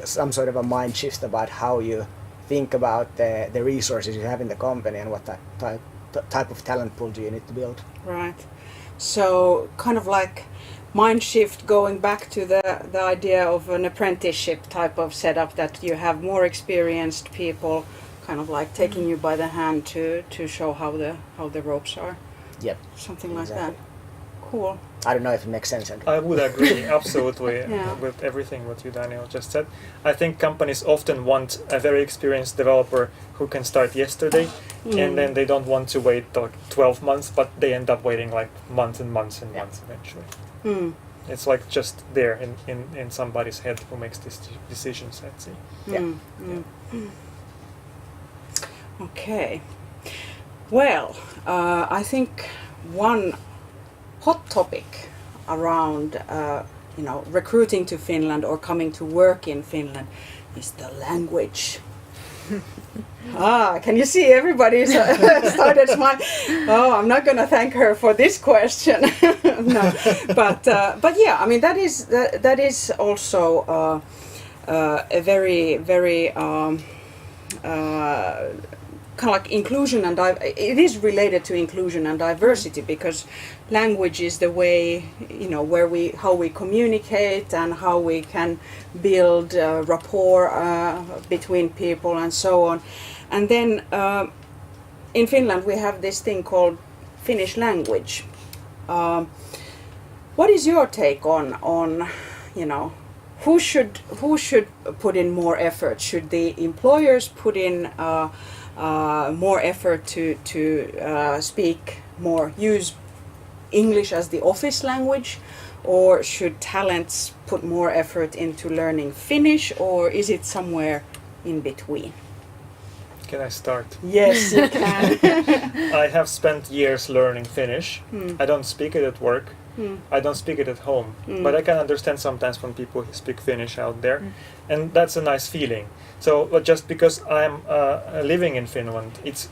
[SPEAKER 10] some sort of a mind shift about how you think about the resources you have in the company and what type of talent pool do you need to build?
[SPEAKER 7] Right. So kind of like mind shift, going back to the idea of an apprenticeship type of setup, that you have more experienced people kind of like taking you by the hand to show how the ropes are.
[SPEAKER 10] Yep.
[SPEAKER 7] Something like
[SPEAKER 10] Exactly.
[SPEAKER 7] that. Cool.
[SPEAKER 10] I don't know if it makes sense, Andrew.
[SPEAKER 9] I would agree absolutely
[SPEAKER 7] Yeah.
[SPEAKER 9] with everything what you, Daniel, just said. I think companies often want a very experienced developer who can start yesterday, and then they don't want to wait like 12 months, but they end up waiting like months and months and months eventually.
[SPEAKER 7] Mm.
[SPEAKER 9] It's like just there in somebody's head who makes these decisions, let's see.
[SPEAKER 10] Yeah.
[SPEAKER 7] Okay. Well, I think one hot topic around recruiting to Finland or coming to work in Finland is the language. Can you see everybody started smiling? Oh, I'm not going to thank her for this question. No, but yeah, I mean that is also a very kind of like inclusion and it is related to inclusion and diversity, because language is the way, how we communicate and how we can build rapport between people and so on. And then in Finland we have this thing called Finnish language. What is your take on who should put in more effort? Should the employers put in more effort to use English as the office language, or should talents put more effort into learning Finnish, or is it somewhere in between?
[SPEAKER 9] Can I start?
[SPEAKER 7] Yes, you can.
[SPEAKER 9] I have spent years learning Finnish. I don't speak it at work. I don't speak it at home, but I can understand sometimes when people speak Finnish out there, and that's a nice feeling. So just because I'm living in Finland, it's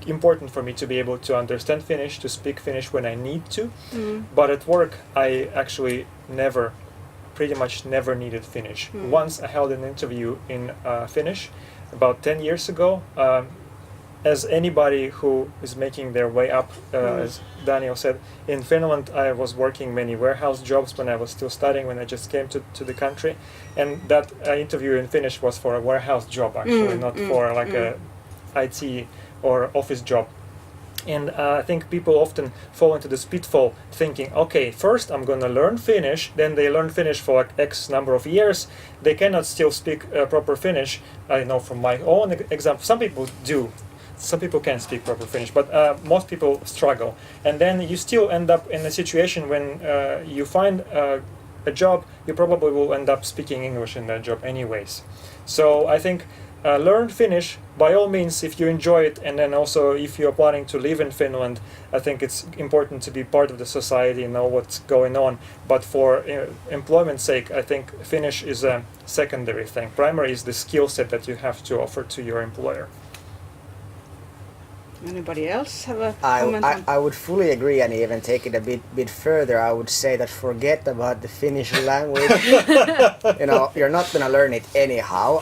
[SPEAKER 9] important for me to be able to understand Finnish, to speak Finnish when I need to. But at work, I actually pretty much never needed Finnish. Once I held an interview in Finnish about 10 years ago. As anybody who is making their way up, as Daniel said, in Finland I was working many warehouse jobs when I was still studying, when I just came to the country, and that interview in Finnish was for a warehouse job actually, not for like a IT or office job. And I think people often fall into this pitfall thinking, okay, first I'm going to learn Finnish, then they learn Finnish for like X number of years, they cannot still speak proper Finnish. I know from my own example, some people do. Some people can speak proper Finnish, but most people struggle. And then you still end up in a situation when you find a job, you probably will end up speaking English in that job anyways. So I think learn Finnish by all means if you enjoy it, and then also if you're planning to live in Finland, I think it's important to be part of the society and know what's going on. But for employment's sake, I think Finnish is a secondary thing. Primary is the skill set that you have to offer to your employer.
[SPEAKER 7] Anybody else have a comment?
[SPEAKER 10] I would fully agree, and even take it a bit further. I would say that forget about the Finnish language. You're not gonna learn it anyhow.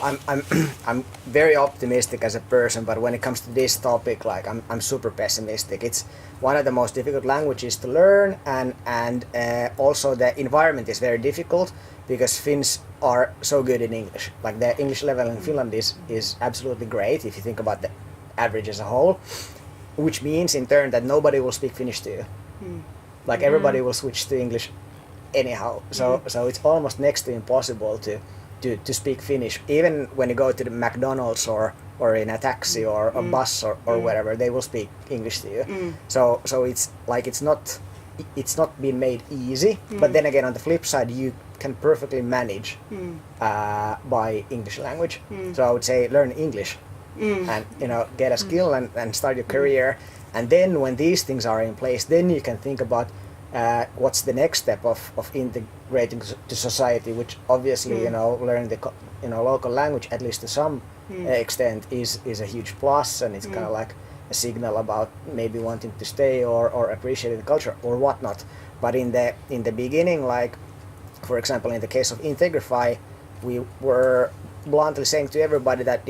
[SPEAKER 10] I'm very optimistic as a person, but when it comes to this topic, like I'm super pessimistic. It's one of the most difficult languages to learn, and also the environment is very difficult because Finns are so good in English. Like the English level in Finland is absolutely great if you think about the average as a whole, which means in turn that nobody will speak Finnish to you. Like everybody will switch to English anyhow. So it's almost next to impossible to speak Finnish. Even when you go to the McDonald's or in a taxi or a bus or whatever, they will speak English to you. So it's like it's not been made easy. But then again, on the flip side, you can perfectly manage by English language. So I would say learn English. And get a skill and start your career, and then when these things are in place, then you can think about what's the next step of integrating to society, which obviously learning the local language at least to some extent is a huge plus, and it's kind of like a signal about maybe wanting to stay or appreciating the culture or whatnot. But in the beginning, like for example in the case of Integrify, we were bluntly saying to everybody that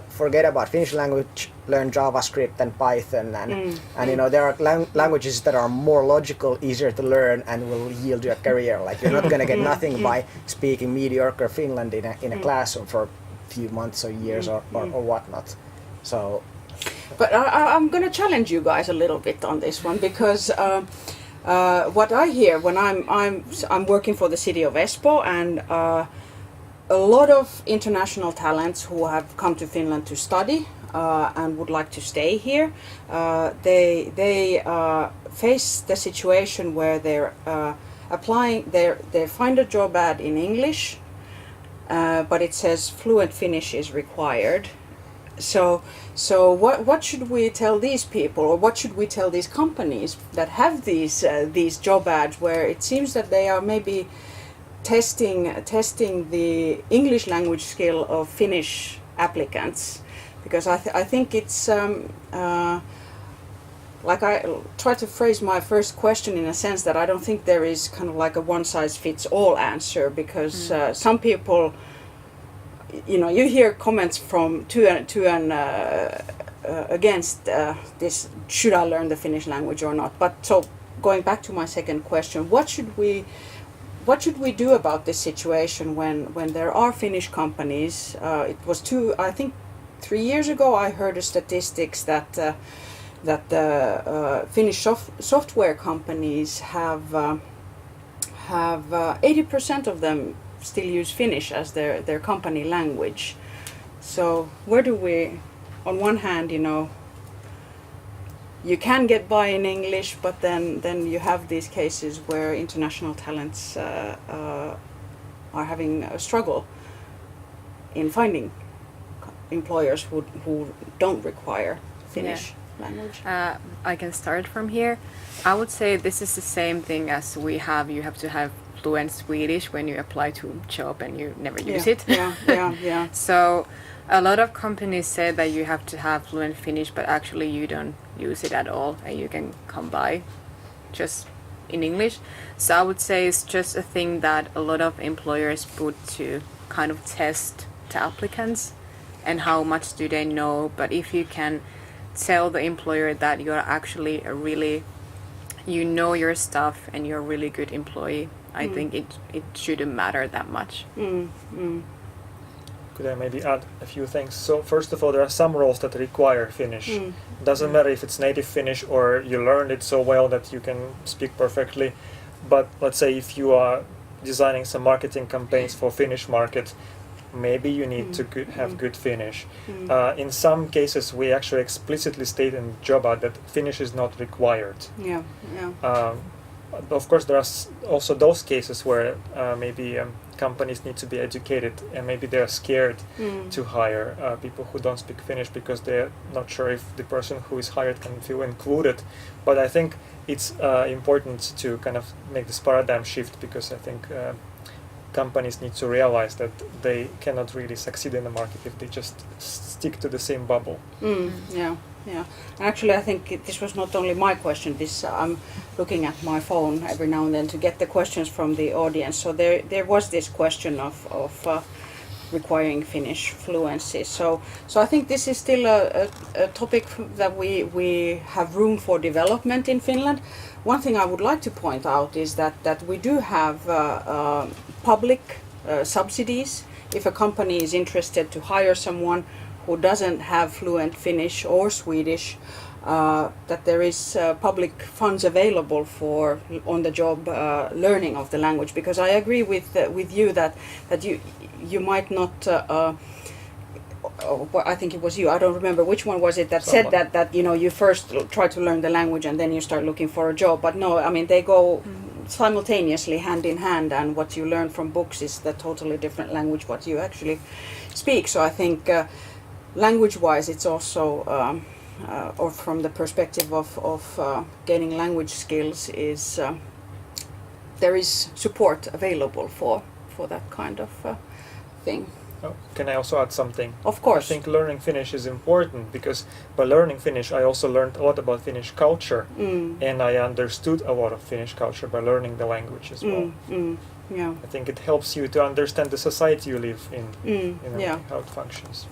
[SPEAKER 10] forget about Finnish language, learn JavaScript and Python, and you know there are languages that are more logical, easier to learn, and will yield you a career. Like you're not going to get nothing by speaking mediocre Finland in a classroom for a few months or years or whatnot. So,
[SPEAKER 7] but I'm going to challenge you guys a little bit on this one, because what I hear when I'm working for the city of Espoo, and a lot of international talents who have come to Finland to study and would like to stay here, they face the situation where they're applying, they find a job ad in English, but it says fluent Finnish is required. So what should we tell these people, or what should we tell these companies that have these job ads where it seems that they are maybe testing the English language skill of Finnish applicants? Because I think it's like I try to phrase my first question in a sense that I don't think there is kind of like a one-size-fits-all answer, because some people, you know, you hear comments from to and against this, should I learn the Finnish language or not? But so going back to my second question, what should we do about this situation when there are Finnish companies? It was 3 years ago I heard the statistics that Finnish software companies have 80% of them still use Finnish as their company language. So where do we, on one hand, you know, you can get by in English, but then you have these cases where international talents are having a struggle in finding employers who don't require Finnish language.
[SPEAKER 8] I can start from here. I would say this is the same thing as we have. You have to have fluent Swedish when you apply to a job and you never use it.
[SPEAKER 7] Yeah.
[SPEAKER 8] So a lot of companies say that you have to have fluent Finnish, but actually you don't use it at all, and you can come by just in English. So I would say it's just a thing that a lot of employers put to kind of test the applicants and how much do they know. But if you can tell the employer that you're actually you know your stuff and you're a really good employee, I think it shouldn't matter that much.
[SPEAKER 9] Could I maybe add a few things? So first of all, there are some roles that require Finnish. Doesn't matter if it's native Finnish or you learned it so well that you can speak perfectly. But let's say if you are designing some marketing campaigns for Finnish market, maybe you need to have good Finnish. In some cases, we actually explicitly state in the job ad that Finnish is not required. Of course, there are also those cases where maybe companies need to be educated, and maybe they're scared to hire people who don't speak Finnish because they're not sure if the person who is hired can feel included. But I think it's important to kind of make this paradigm shift, because I think companies need to realize that they cannot really succeed in the market if they just stick to the same bubble.
[SPEAKER 7] Yeah. Actually, I think this was not only my question. I'm looking at my phone every now and then to get the questions from the audience. So there was this question of requiring Finnish fluency. So I think this is still a topic that we have room for development in Finland. One thing I would like to point out is that we do have public subsidies. If a company is interested to hire someone who doesn't have fluent Finnish or Swedish, that there is public funds available for on-the-job learning of the language. Because I agree with you that you might not. I think it was you. I don't remember which one was it that said that you know you first try to learn the language and then you start looking for a job. But no, I mean they go simultaneously, hand in hand, and what you learn from books is the totally different language what you actually speak. So I think language-wise, it's also, or from the perspective of gaining language skills, is there is support available for that kind of thing.
[SPEAKER 9] Oh, can I also add something?
[SPEAKER 7] Of course.
[SPEAKER 9] I think learning Finnish is important, because by learning Finnish I also learned a lot about Finnish culture, and I understood a lot of Finnish culture by learning the language as well.
[SPEAKER 7] Yeah.
[SPEAKER 9] I think it helps you to understand the society you live in, how it functions.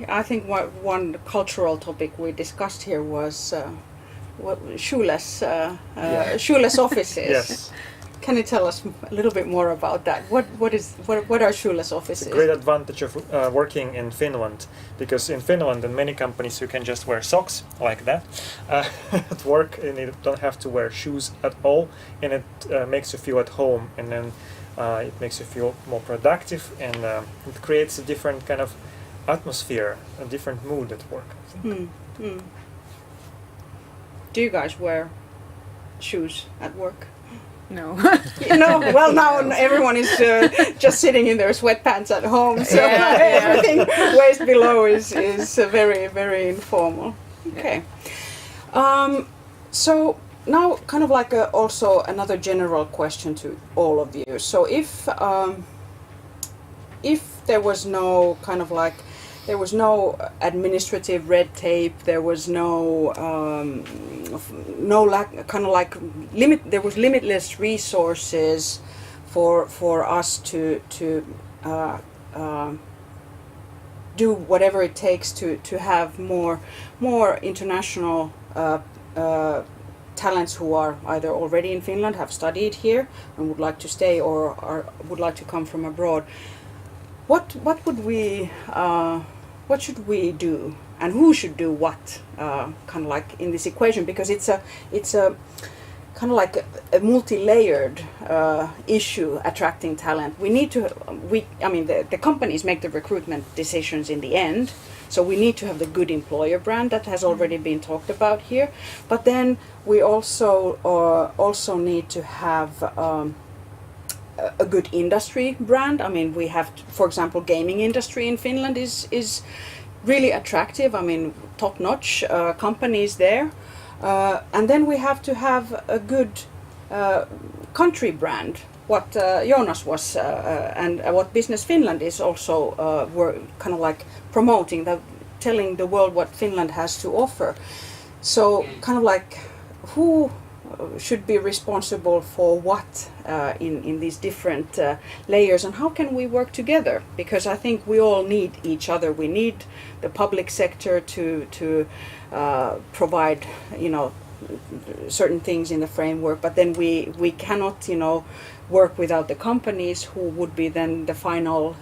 [SPEAKER 7] I think one cultural topic we discussed here was shoeless offices.
[SPEAKER 9] Yes.
[SPEAKER 7] Can you tell us a little bit more about that? What are shoeless offices?
[SPEAKER 9] It's a great advantage of working in Finland, because in Finland in many companies you can just wear socks like that at work, and you don't have to wear shoes at all, and it makes you feel at home, and then it makes you feel more productive, and it creates a different kind of atmosphere, a different mood at work, I think.
[SPEAKER 7] Do you guys wear shoes at work?
[SPEAKER 8] No.
[SPEAKER 7] Well, now everyone is just sitting in their sweatpants at home, so everything waist below is very, very informal. Okay. So now, kind of like also another general question to all of you. So if there was no kind of like, there was no administrative red tape, there was no lack, kind of like there was limitless resources for us to do whatever it takes to have more international talents who are either already in Finland, have studied here and would like to stay, or would like to come from abroad. What should we do, and who should do what, kind of like in this equation? Because it's a kind of like a multi-layered issue, attracting talent. The companies make the recruitment decisions in the end, so we need to have the good employer brand that has already been talked about here. But then we also need to have a good industry brand. I mean, we have, for example, gaming industry in Finland is really attractive. I mean, top-notch companies there. And then we have to have a good country brand, what Jonas was and what Business Finland is also were kind of like promoting, telling the world what Finland has to offer. So kind of like, who should be responsible for what in these different layers, and how can we work together? Because I think we all need each other. We need the public sector to provide, certain things in the framework, but then we cannot, work without the companies who would be then the final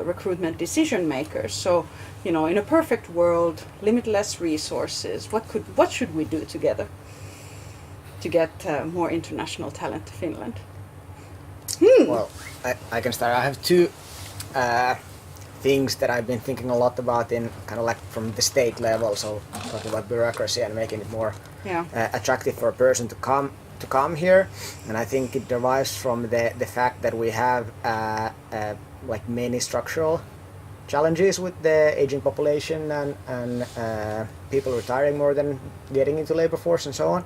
[SPEAKER 7] recruitment decision makers. So, in a perfect world, limitless resources, what should we do together to get more international talent to Finland?
[SPEAKER 10] Well, I can start. I have two things that I've been thinking a lot about in kind of like from the state level. So talking about bureaucracy and making it more attractive for a person to come here. And I think it derives from the fact that we have like many structural challenges with the aging population and people retiring more than getting into labor force and so on.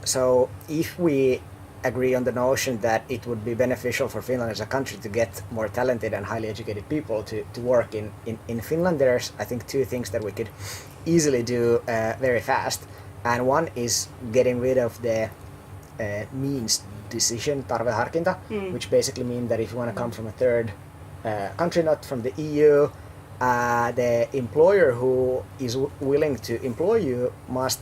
[SPEAKER 10] So if we agree on the notion that it would be beneficial for Finland as a country to get more talented and highly educated people to work in Finland, there's I think two things that we could easily do very fast. And one is getting rid of the means decision, tarveharkinta, which basically means that if you want to come from a third country, not from the EU, the employer who is willing to employ you must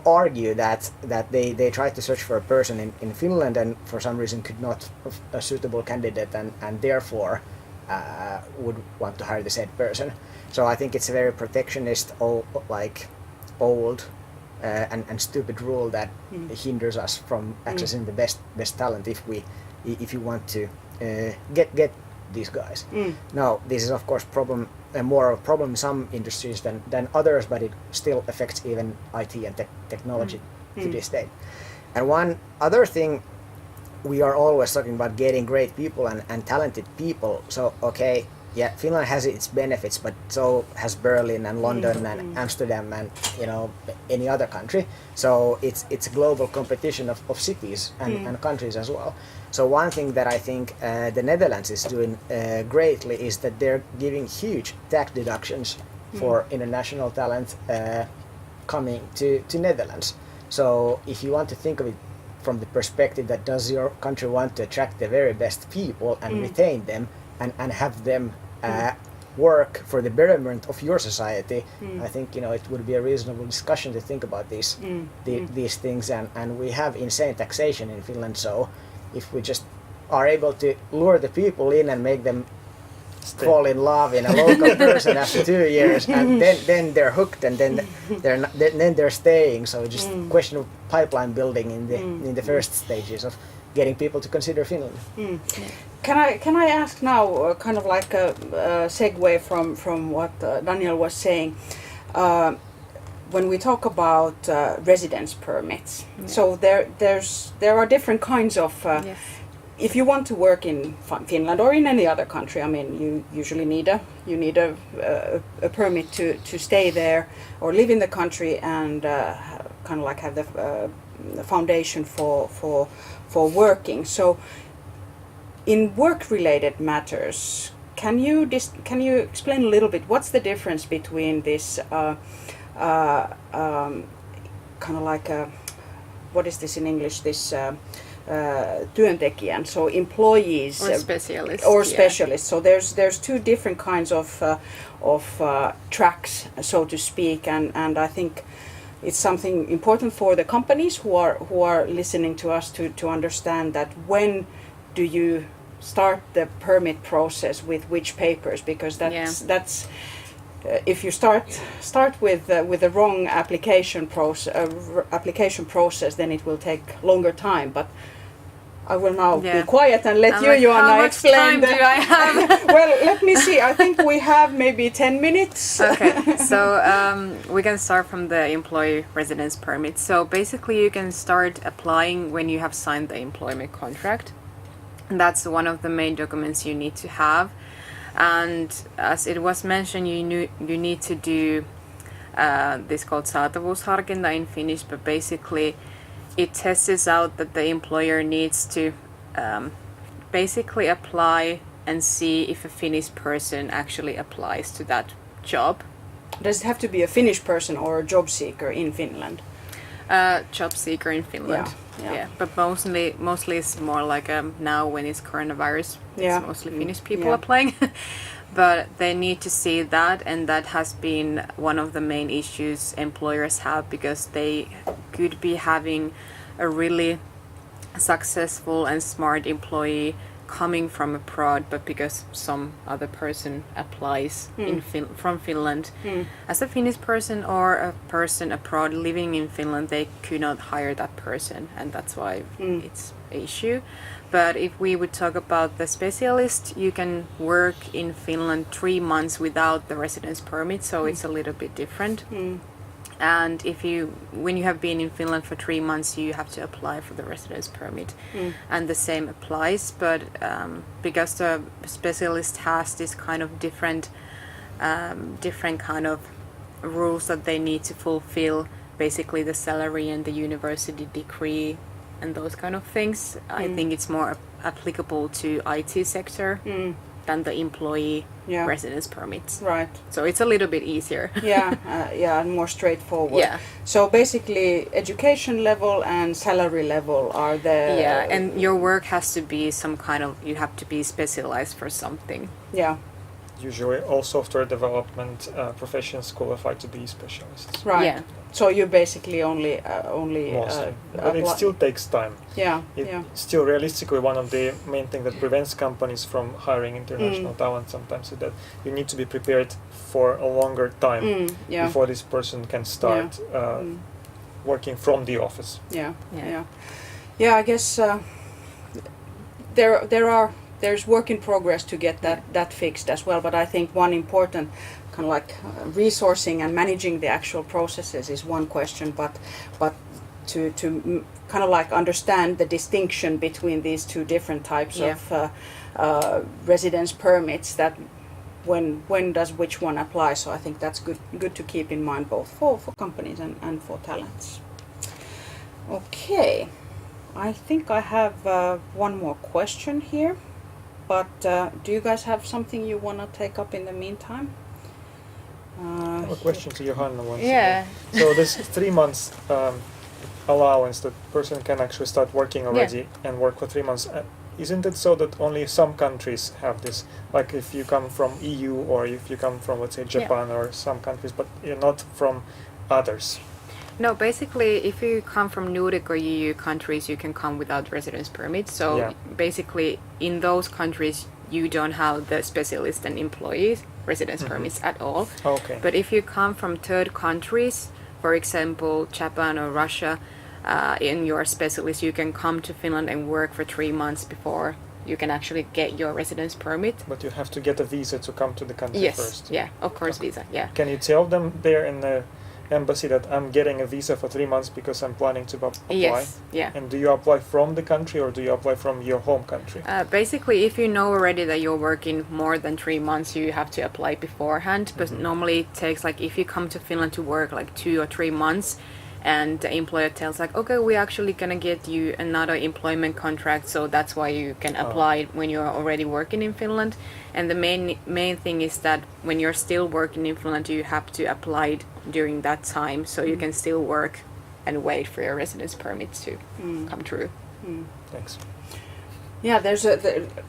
[SPEAKER 10] argue that they tried to search for a person in Finland and for some reason could not a suitable candidate and therefore would want to hire the said person. So I think it's a very protectionist, old and stupid rule that hinders us from accessing the best talent if you want to get these guys. Now this is of course more of a problem in some industries than others, but it still affects even IT and technology to this day. And one other thing, we are always talking about getting great people and talented people. So Finland has its benefits, but so has Berlin and London and Amsterdam and any other country. So it's a global competition of cities and countries as well. So one thing that I think the Netherlands is doing greatly is that they're giving huge tax deductions for international talent coming to Netherlands. So if you want to think of it from the perspective that does your country want to attract the very best people and retain them, and have them work for the betterment of your society, I think it would be a reasonable discussion to think about these things. And we have insane taxation in Finland, so if we just are able to lure the people in and make them fall in love in a local person after 2 years, and then they're hooked, and then they're staying. So just question of pipeline building in the first stages of getting people to consider Finland.
[SPEAKER 7] Can I ask now, kind of like a segue from what Daniel was saying, when we talk about residence permits? So there are different kinds of. If you want to work in Finland or in any other country, I mean, you usually need a permit to stay there or live in the country and kind of like have the foundation for working. So, in work-related matters, can you explain a little bit what's the difference between this kind of like what is this in English? This työntekijän, so employees
[SPEAKER 8] or
[SPEAKER 7] specialists. So there's two different kinds of tracks, so to speak, and I think it's something important for the companies who are listening to us to understand that when do you start the permit process with which papers, because that's if you start with the wrong application process, then it will take longer time. But I will now be quiet and let you, Joanna, explain.
[SPEAKER 8] How much time do I have?
[SPEAKER 7] Well, let me see. I think we have maybe 10 minutes.
[SPEAKER 8] Okay, so we can start from the employee residence permit. So basically you can start applying when you have signed the employment contract. And that's one of the main documents you need to have. And as it was mentioned, you need to do this called saatavuusharkinta in Finnish, but basically it tests out that the employer needs to basically apply and see if a Finnish person actually applies to that job.
[SPEAKER 7] Does it have to be a Finnish person or a job seeker in Finland?
[SPEAKER 8] Job seeker in Finland. Yeah. But mostly it's more like now when it's coronavirus, it's mostly Finnish people applying. But they need to see that, and that has been one of the main issues employers have, because they could be having a really successful and smart employee coming from abroad, but because some other person applies from Finland as a Finnish person or a person abroad living in Finland, they could not hire that person, and that's why it's an issue. But if we would talk about the specialist, you can work in Finland 3 months without the residence permit, so it's a little bit different. And when you have been in Finland for 3 months, you have to apply for the residence permit, and the same applies. But because the specialist has this kind of different kind of rules that they need to fulfill, basically the salary and the university degree and those kind of things, I think it's more applicable to IT sector than the employee residence permits.
[SPEAKER 7] Right.
[SPEAKER 8] So it's a little bit easier.
[SPEAKER 7] And more straightforward.
[SPEAKER 8] Yeah.
[SPEAKER 7] So basically, education level and salary level are the.
[SPEAKER 8] Yeah, and your work has to be you have to be specialized for something.
[SPEAKER 7] Yeah.
[SPEAKER 9] Usually all software development professions qualify to be specialists.
[SPEAKER 7] Right.
[SPEAKER 8] Yeah.
[SPEAKER 7] So you basically only
[SPEAKER 9] Mostly. But it still takes time.
[SPEAKER 7] Yeah.
[SPEAKER 9] Still, realistically, one of the main things that prevents companies from hiring international talent sometimes is that you need to be prepared for a longer time before this person can start working from the office.
[SPEAKER 7] Yeah. I guess there's work in progress to get that fixed as well. But I think one important kind of like resourcing and managing the actual processes is one question, but to kind of like understand the distinction between these two different types of residence permits, that when does which one apply. So I think that's good to keep in mind, both for companies and for talents. Okay, I think I have one more question here, but do you guys have something you want to take up in the meantime?
[SPEAKER 9] I have a question to Johanna once.
[SPEAKER 8] Yeah.
[SPEAKER 9] So this 3 months allowance that person can actually start working already and work for 3 months. isn't it so that only some countries have this? Like if you come from EU or if you come from, let's say, Japan or some countries, but you're not from others.
[SPEAKER 8] No, basically, if you come from Nordic or EU countries, you can come without residence permit. So basically, in those countries, you don't have the specialist and employees residence permits at all.
[SPEAKER 9] Okay.
[SPEAKER 8] But if you come from third countries, for example, Japan or Russia, in your specialist, you can come to Finland and work for 3 months before you can actually get your residence permit.
[SPEAKER 9] But you have to get a visa to come to the country
[SPEAKER 8] Yes,
[SPEAKER 9] first.
[SPEAKER 8] yeah, of course, visa, yeah.
[SPEAKER 9] Can you tell them there in the embassy that I'm getting a visa for 3 months because I'm planning to apply?
[SPEAKER 8] Yes, yeah.
[SPEAKER 9] And do you apply from the country or do you apply from your home country?
[SPEAKER 8] Basically, if you know already that you're working more than 3 months, you have to apply beforehand. But normally it takes, like, if you come to Finland to work like 2 or 3 months, and the employer tells like, okay, we're actually gonna get you another employment contract, so that's why you can apply when you're already working in Finland. And the main thing is that when you're still working in Finland, you have to apply it during that time, so you can still work and wait for your residence permit to come through.
[SPEAKER 9] Thanks.
[SPEAKER 7] Yeah, there's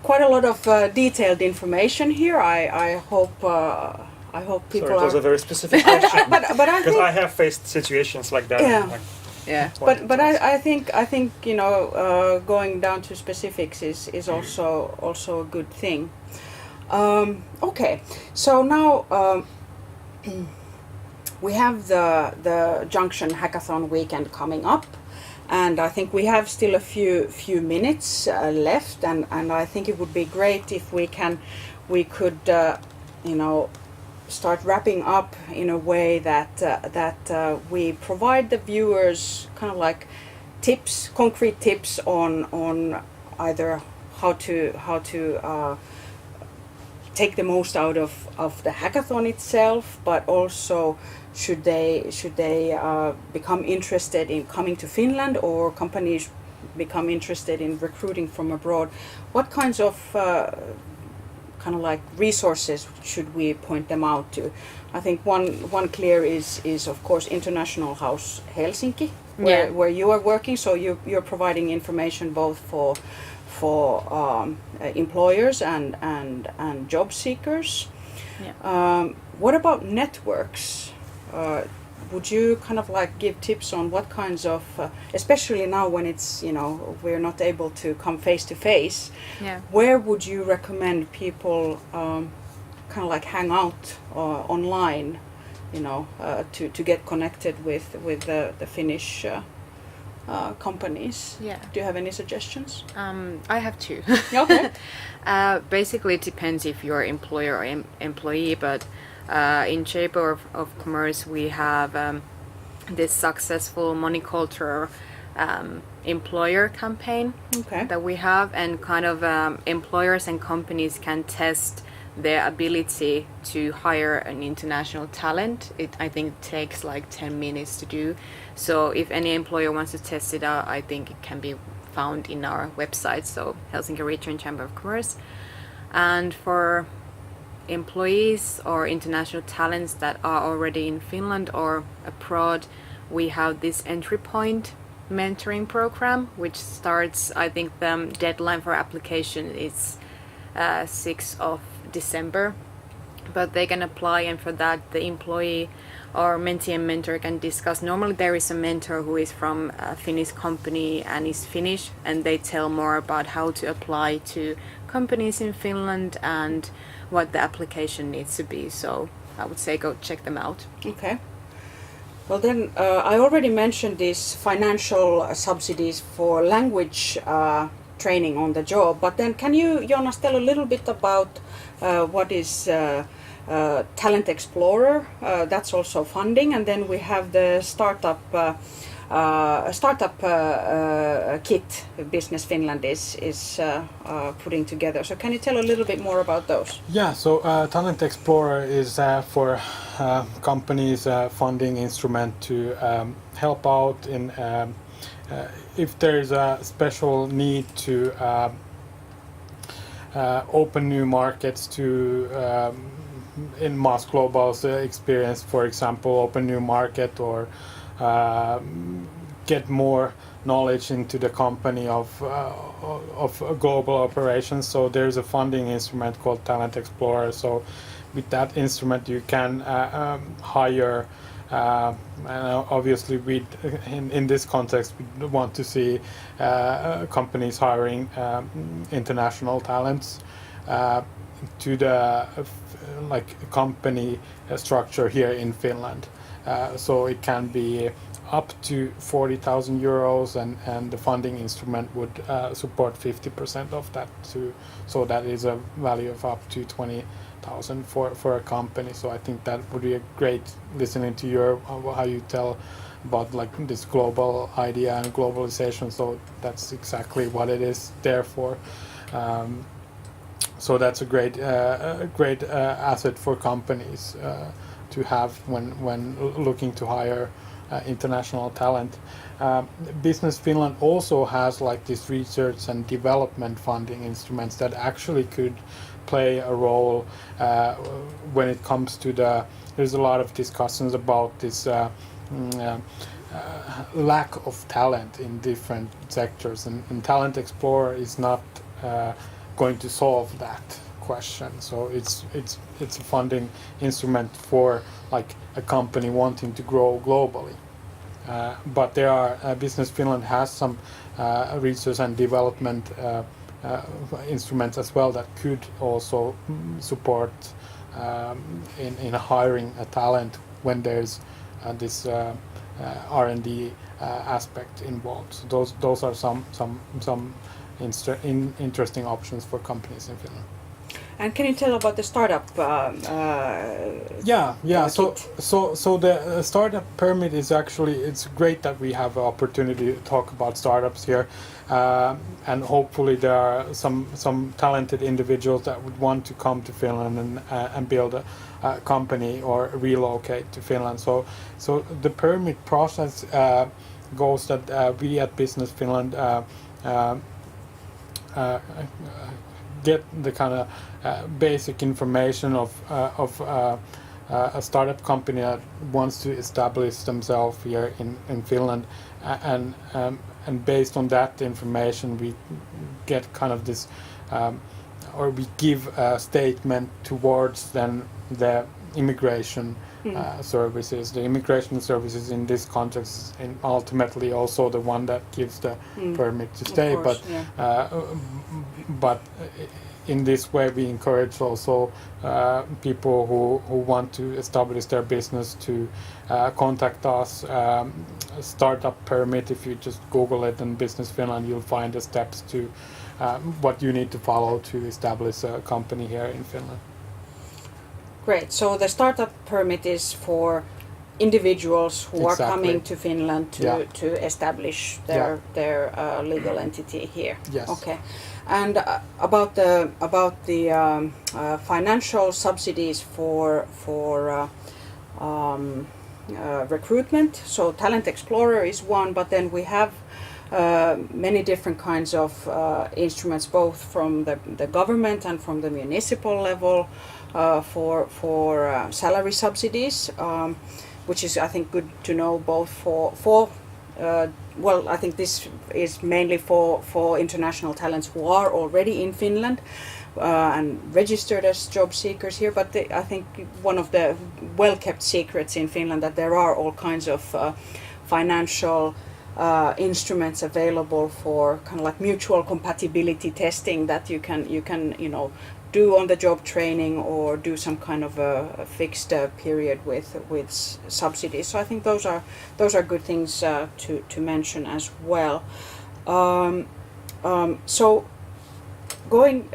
[SPEAKER 7] quite a lot of detailed information here. I hope people
[SPEAKER 9] Sorry, it was
[SPEAKER 7] are.
[SPEAKER 9] a very specific question.
[SPEAKER 7] But I
[SPEAKER 9] Because
[SPEAKER 7] think.
[SPEAKER 9] I have faced situations like that.
[SPEAKER 7] Yeah.
[SPEAKER 9] Like
[SPEAKER 8] Yeah.
[SPEAKER 7] But I think you know going down to specifics is also a good thing. Okay, so now we have the Junction Hackathon weekend coming up, and I think we have still a few minutes left, and I think it would be great if we could you know, start wrapping up in a way that we provide the viewers kind of like tips, concrete tips on either how to take the most out of the hackathon itself, but also should they become interested in coming to Finland, or companies become interested in recruiting from abroad, what kinds of kind of like resources should we point them out to? I think one clear is of course International House Helsinki, where you are working, so you're providing information both for employers and job seekers. What about networks? Would you kind of like give tips on what kinds of, especially now when it's, you know, we're not able to come face to face, where would you recommend people kind of like hang out online, you know, to get connected with the Finnish companies?
[SPEAKER 8] Yeah.
[SPEAKER 7] Do you have any suggestions?
[SPEAKER 8] I have two.
[SPEAKER 7] Okay.
[SPEAKER 8] Basically, it depends if you're employer or employee, but in Chamber of Commerce, we have this successful monoculture employer campaign that we have, and kind of employers and companies can test their ability to hire an international talent. I think it takes like 10 minutes to do. So if any employer wants to test it out, I think it can be found in our website, so Helsinki Region Chamber of Commerce. And for employees or international talents that are already in Finland or abroad, we have this entry point mentoring program, which starts, I think the deadline for application is 6th of December, but they can apply, and for that the employee or mentee and mentor can discuss. Normally there is a mentor who is from a Finnish company and is Finnish, and they tell more about how to apply to companies in Finland and what the application needs to be. So I would say go check them out. Okay.
[SPEAKER 7] Well then, I already mentioned these financial subsidies for language training on the job, but then can you, Jonas, tell a little bit about what is Talent Explorer? That's also funding, and then we have the startup kit Business Finland is putting together. So can you tell a little bit more about those?
[SPEAKER 3] Yeah, so Talent Explorer is for companies funding instrument to help out in if there's a special need to open new markets to in Maas Global's experience, for example, open new market or get more knowledge into the company of global operations. So there's a funding instrument called Talent Explorer. So with that instrument, you can hire. And obviously, in this context, we want to see companies hiring international talents to the company structure here in Finland. So it can be up to 40,000 euros, and the funding instrument would support 50% of that too. So that is a value of up to 20,000 for a company. So I think that would be a great, listening to your how you tell about this global idea and globalization. So that's exactly what it is there for. So that's a great asset for companies to have when looking to hire international talent. Business Finland also has this research and development funding instruments that actually could play a role when it comes to there's a lot of discussions about this lack of talent in different sectors, and Talent Explorer is not going to solve that question. So it's a funding instrument for a company wanting to grow globally. But there are Business Finland has some research and development instruments as well that could also support in hiring a talent when there's this R&D aspect involved. So those are some interesting options for companies in Finland.
[SPEAKER 7] And can you tell about the startup?
[SPEAKER 3] So the startup permit is actually, it's great that we have an opportunity to talk about startups here, and hopefully there are some talented individuals that would want to come to Finland and build a company or relocate to Finland. So the permit process goes that we at Business Finland get the kind of basic information of a startup company that wants to establish themselves here in Finland, and based on that information we get kind of this or we give a statement towards then the immigration services. The immigration services in this context is ultimately also the one that gives the permit to stay.
[SPEAKER 7] Course,
[SPEAKER 3] but in this way we encourage also people who want to establish their business to contact us. Startup permit, if you just Google it in Business Finland, you'll find the steps to what you need to follow to establish a company here in Finland.
[SPEAKER 7] Great. So the startup permit is for individuals who are coming to Finland to establish their legal entity here.
[SPEAKER 3] Yes.
[SPEAKER 7] Okay. And about the financial subsidies for recruitment. So Talent Explorer is one, but then we have many different kinds of instruments, both from the government and from the municipal level, for salary subsidies, which is, I think, good to know, both for I think this is mainly for international talents who are already in Finland and registered as job seekers here. But I think one of the well-kept secrets in Finland that there are all kinds of financial instruments available for kind of like mutual compatibility testing that you can do on the job training or do some kind of a fixed period with subsidies. So I think those are good things to mention as well. So going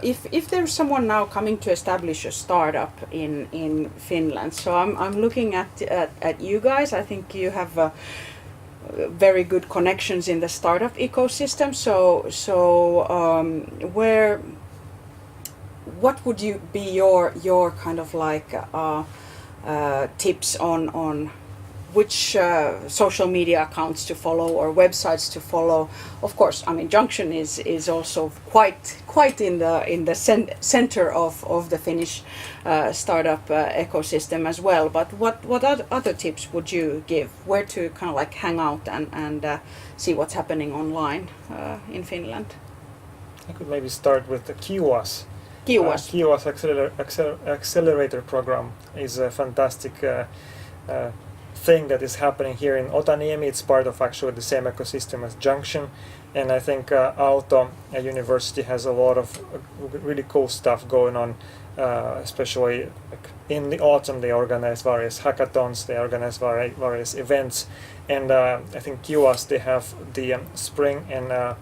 [SPEAKER 7] if there's someone now coming to establish a startup in Finland, so I'm looking at you guys. I think you have very good connections in the startup ecosystem. So what would you be your kind of like tips on which social media accounts to follow or websites to follow. Of course, I mean Junction is also quite in the center of the Finnish startup ecosystem as well. But what other tips would you give? Where to kind of like hang out and see what's happening online in Finland?
[SPEAKER 9] I could maybe start with the KIUAS.
[SPEAKER 7] KIUAS.
[SPEAKER 9] Accelerator program is a fantastic thing that is happening here in Otaniemi. It's part of actually the same ecosystem as Junction, and I think Aalto University has a lot of really cool stuff going on. Especially in the autumn, they organize various hackathons, they organize various events, and I think KIUAS, they have the spring and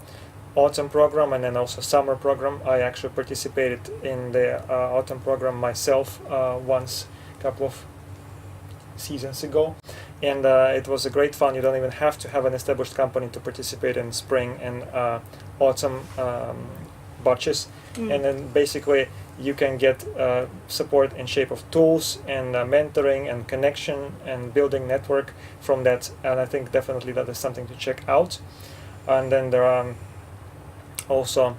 [SPEAKER 9] autumn program and then also summer program. I actually participated in the autumn program myself once a couple of seasons ago, and it was a great fun. You don't even have to have an established company to participate in spring and autumn batches, and then basically you can get support in shape of tools and mentoring and connection and building network from that, and I think definitely that is something to check out. And then there are also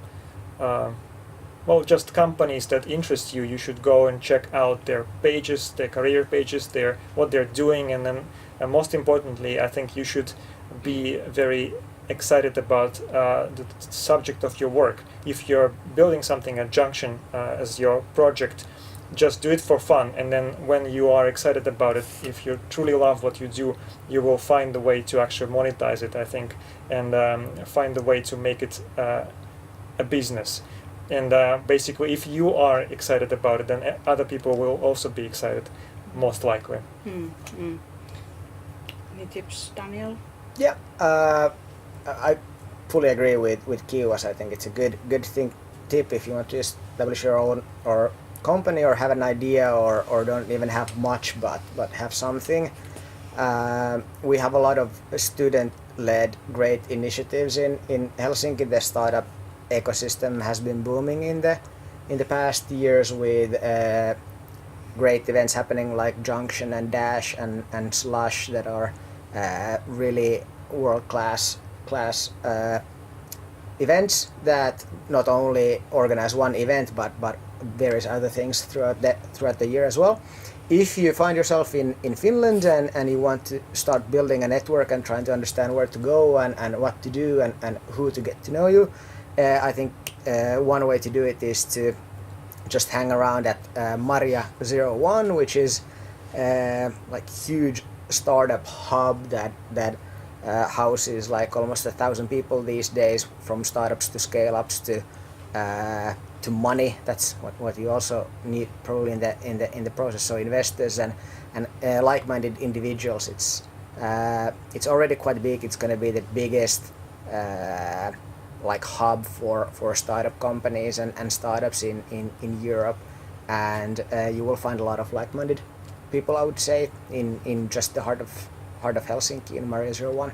[SPEAKER 9] just companies that interest you. You should go and check out their pages, their career pages, what they're doing, and then most importantly, I think you should be very excited about the subject of your work. If you're building something at Junction as your project, just do it for fun, and then when you are excited about it, if you truly love what you do, you will find the way to actually monetize it, I think, and find the way to make it a business. And basically, if you are excited about it, then other people will also be excited, most likely.
[SPEAKER 7] Any tips, Daniel?
[SPEAKER 10] Yeah, I fully agree with KIUAS. I think it's a good tip if you want to establish your own or company or have an idea or don't even have much but have something. We have a lot of student-led great initiatives in Helsinki. The startup ecosystem has been booming in the past years with great events happening like Junction and Dash and Slush that are really world-class events that not only organize one event but various other things throughout the year as well. If you find yourself in Finland and you want to start building a network and trying to understand where to go and what to do and who to get to know you, I think one way to do it is to just hang around at Maria 01, which is like huge startup hub that houses like almost 1,000 people these days, from startups to scale-ups to money. That's what you also need probably in the process. So investors and like-minded individuals. It's already quite big. It's going to be the biggest like hub for startup companies and startups in Europe, and you will find a lot of like-minded people, I would say, in just the heart of Helsinki in Maria 01.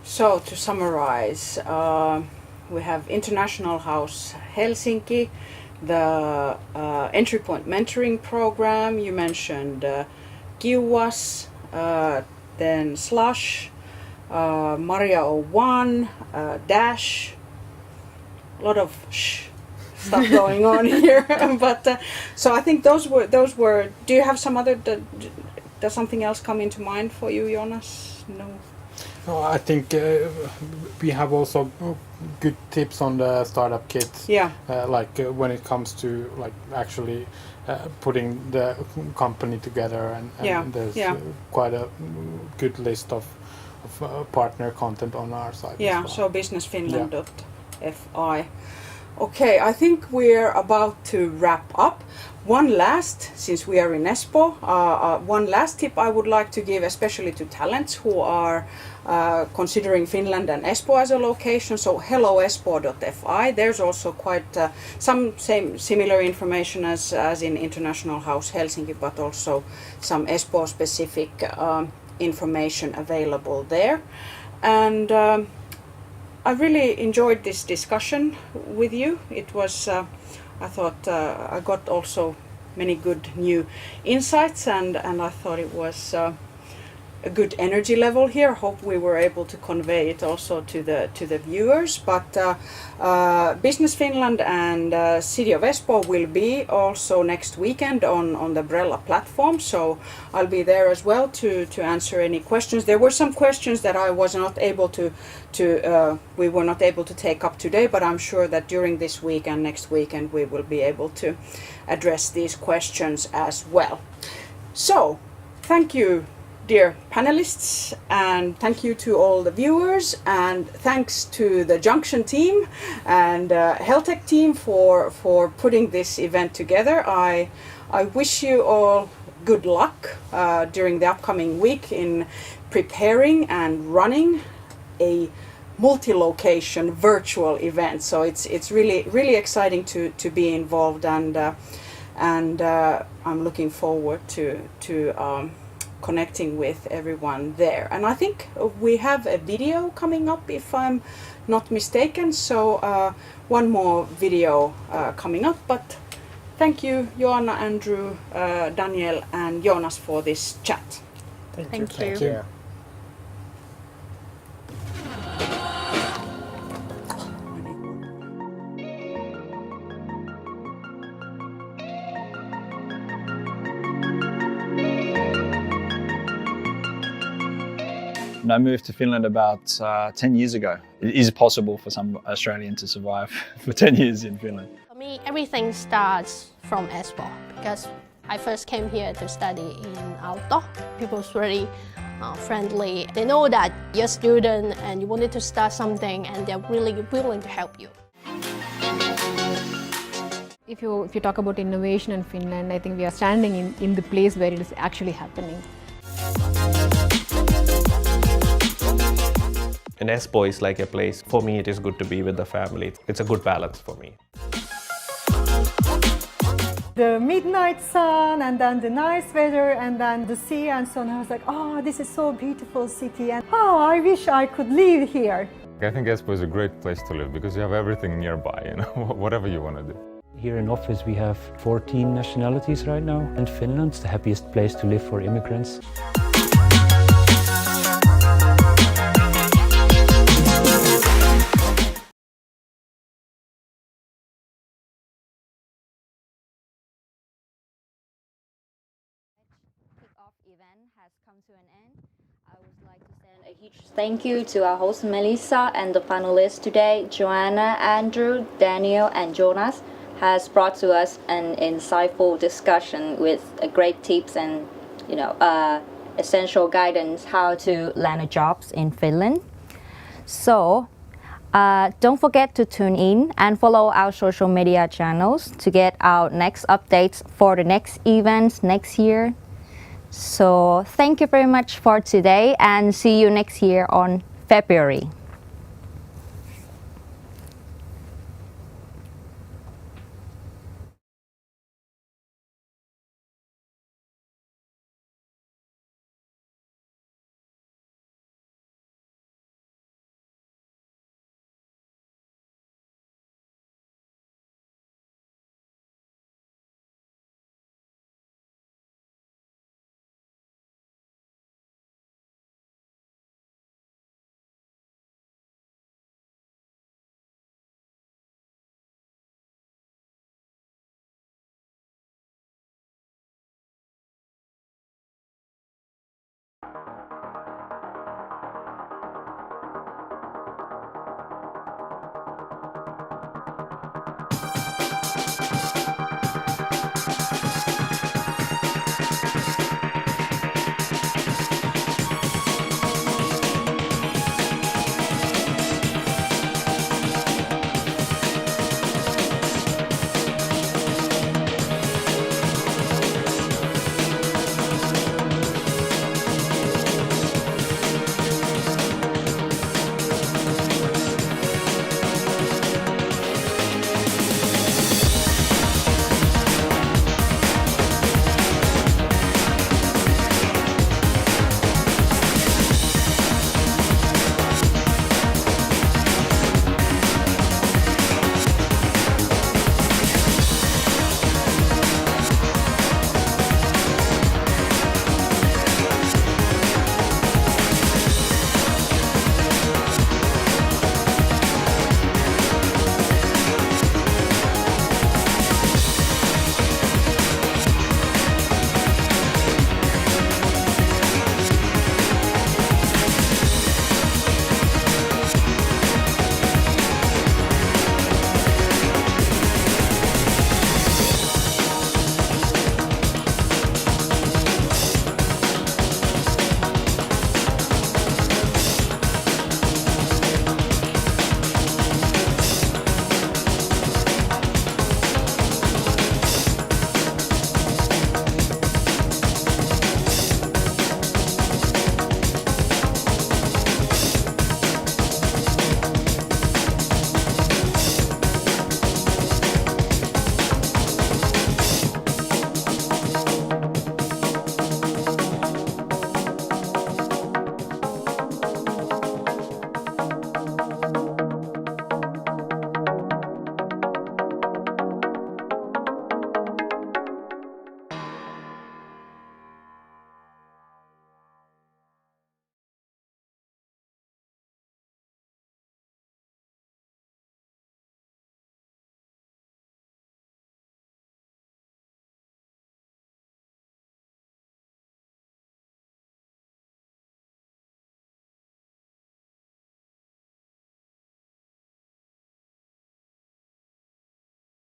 [SPEAKER 7] So to summarize, we have International House Helsinki, the Entry Point Mentoring Program. You mentioned KIUAS, then Slush, Maria 01, Dash. A lot of stuff going on here, but so I think those were. Do you have some other? Does something else come into mind for you, Jonas? No.
[SPEAKER 3] I think we have also good tips on the startup kit.
[SPEAKER 7] Yeah.
[SPEAKER 3] When it comes to like actually putting the company together, and there's quite a good list of partner content on our site.
[SPEAKER 7] Yeah.
[SPEAKER 3] As well.
[SPEAKER 7] So businessfinland.fi. Okay, I think we're about to wrap up. Since we are in Espoo, one last tip I would like to give, especially to talents who are considering Finland and Espoo as a location. So helloespoo.fi. There's also quite some similar information as in International House Helsinki, but also some Espoo specific information available there. And I really enjoyed this discussion with you. It was, I thought I got also many good new insights, and I thought it was a good energy level here. Hope we were able to convey it also to the viewers. But Business Finland and City of Espoo will be also next weekend on the Brella platform. So I'll be there as well to answer any questions. There were some questions that I was not able we were not able to take up today, but I'm sure that during this week and next weekend we will be able to address these questions as well. So, thank you, dear panelists, and thank you to all the viewers, and thanks to the Junction team and Health Tech team for putting this event together. I wish you all good luck during the upcoming week in preparing and running a multi-location virtual event. So it's really exciting to be involved, and I'm looking forward to connecting with everyone there. And I think we have a video coming up, if I'm not mistaken. So one more video coming up. But thank you, Joanna, Andrew, Daniel, and Jonas for this chat.
[SPEAKER 9] Thank you.
[SPEAKER 10] Thank you.
[SPEAKER 11] I moved to Finland about 10 years ago. It is possible for some Australian to survive for 10 years in Finland.
[SPEAKER 12] For me, everything starts from Espoo because I first came here to study in Auto. People's really friendly. They know that you're a student and you wanted to start something, and they're really willing to help you.
[SPEAKER 13] If you talk about innovation in Finland, I think we are standing in the place where it is actually happening.
[SPEAKER 14] And Espoo is like a place, for me it is good to be with the family. It's a good balance for me.
[SPEAKER 15] The midnight sun and then the nice weather and then the sea and so on. I was like, oh, this is so beautiful city, and oh, I wish I could live here.
[SPEAKER 16] I think Espoo is a great place to live because you have everything nearby, whatever you want to do.
[SPEAKER 17] Here in office we have 14 nationalities right now, and Finland's the happiest place to live for immigrants.
[SPEAKER 1] Event has come to an end. I would like to send a huge thank you to our host Melissa and the panelists today. Joanna, Andrew, Daniel, and Jonas has brought to us an insightful discussion with great tips and essential guidance how to land jobs in Finland. So don't forget to tune in and follow our social media channels to get our next updates for the next events next year. So thank you very much for today, and see you next year on February.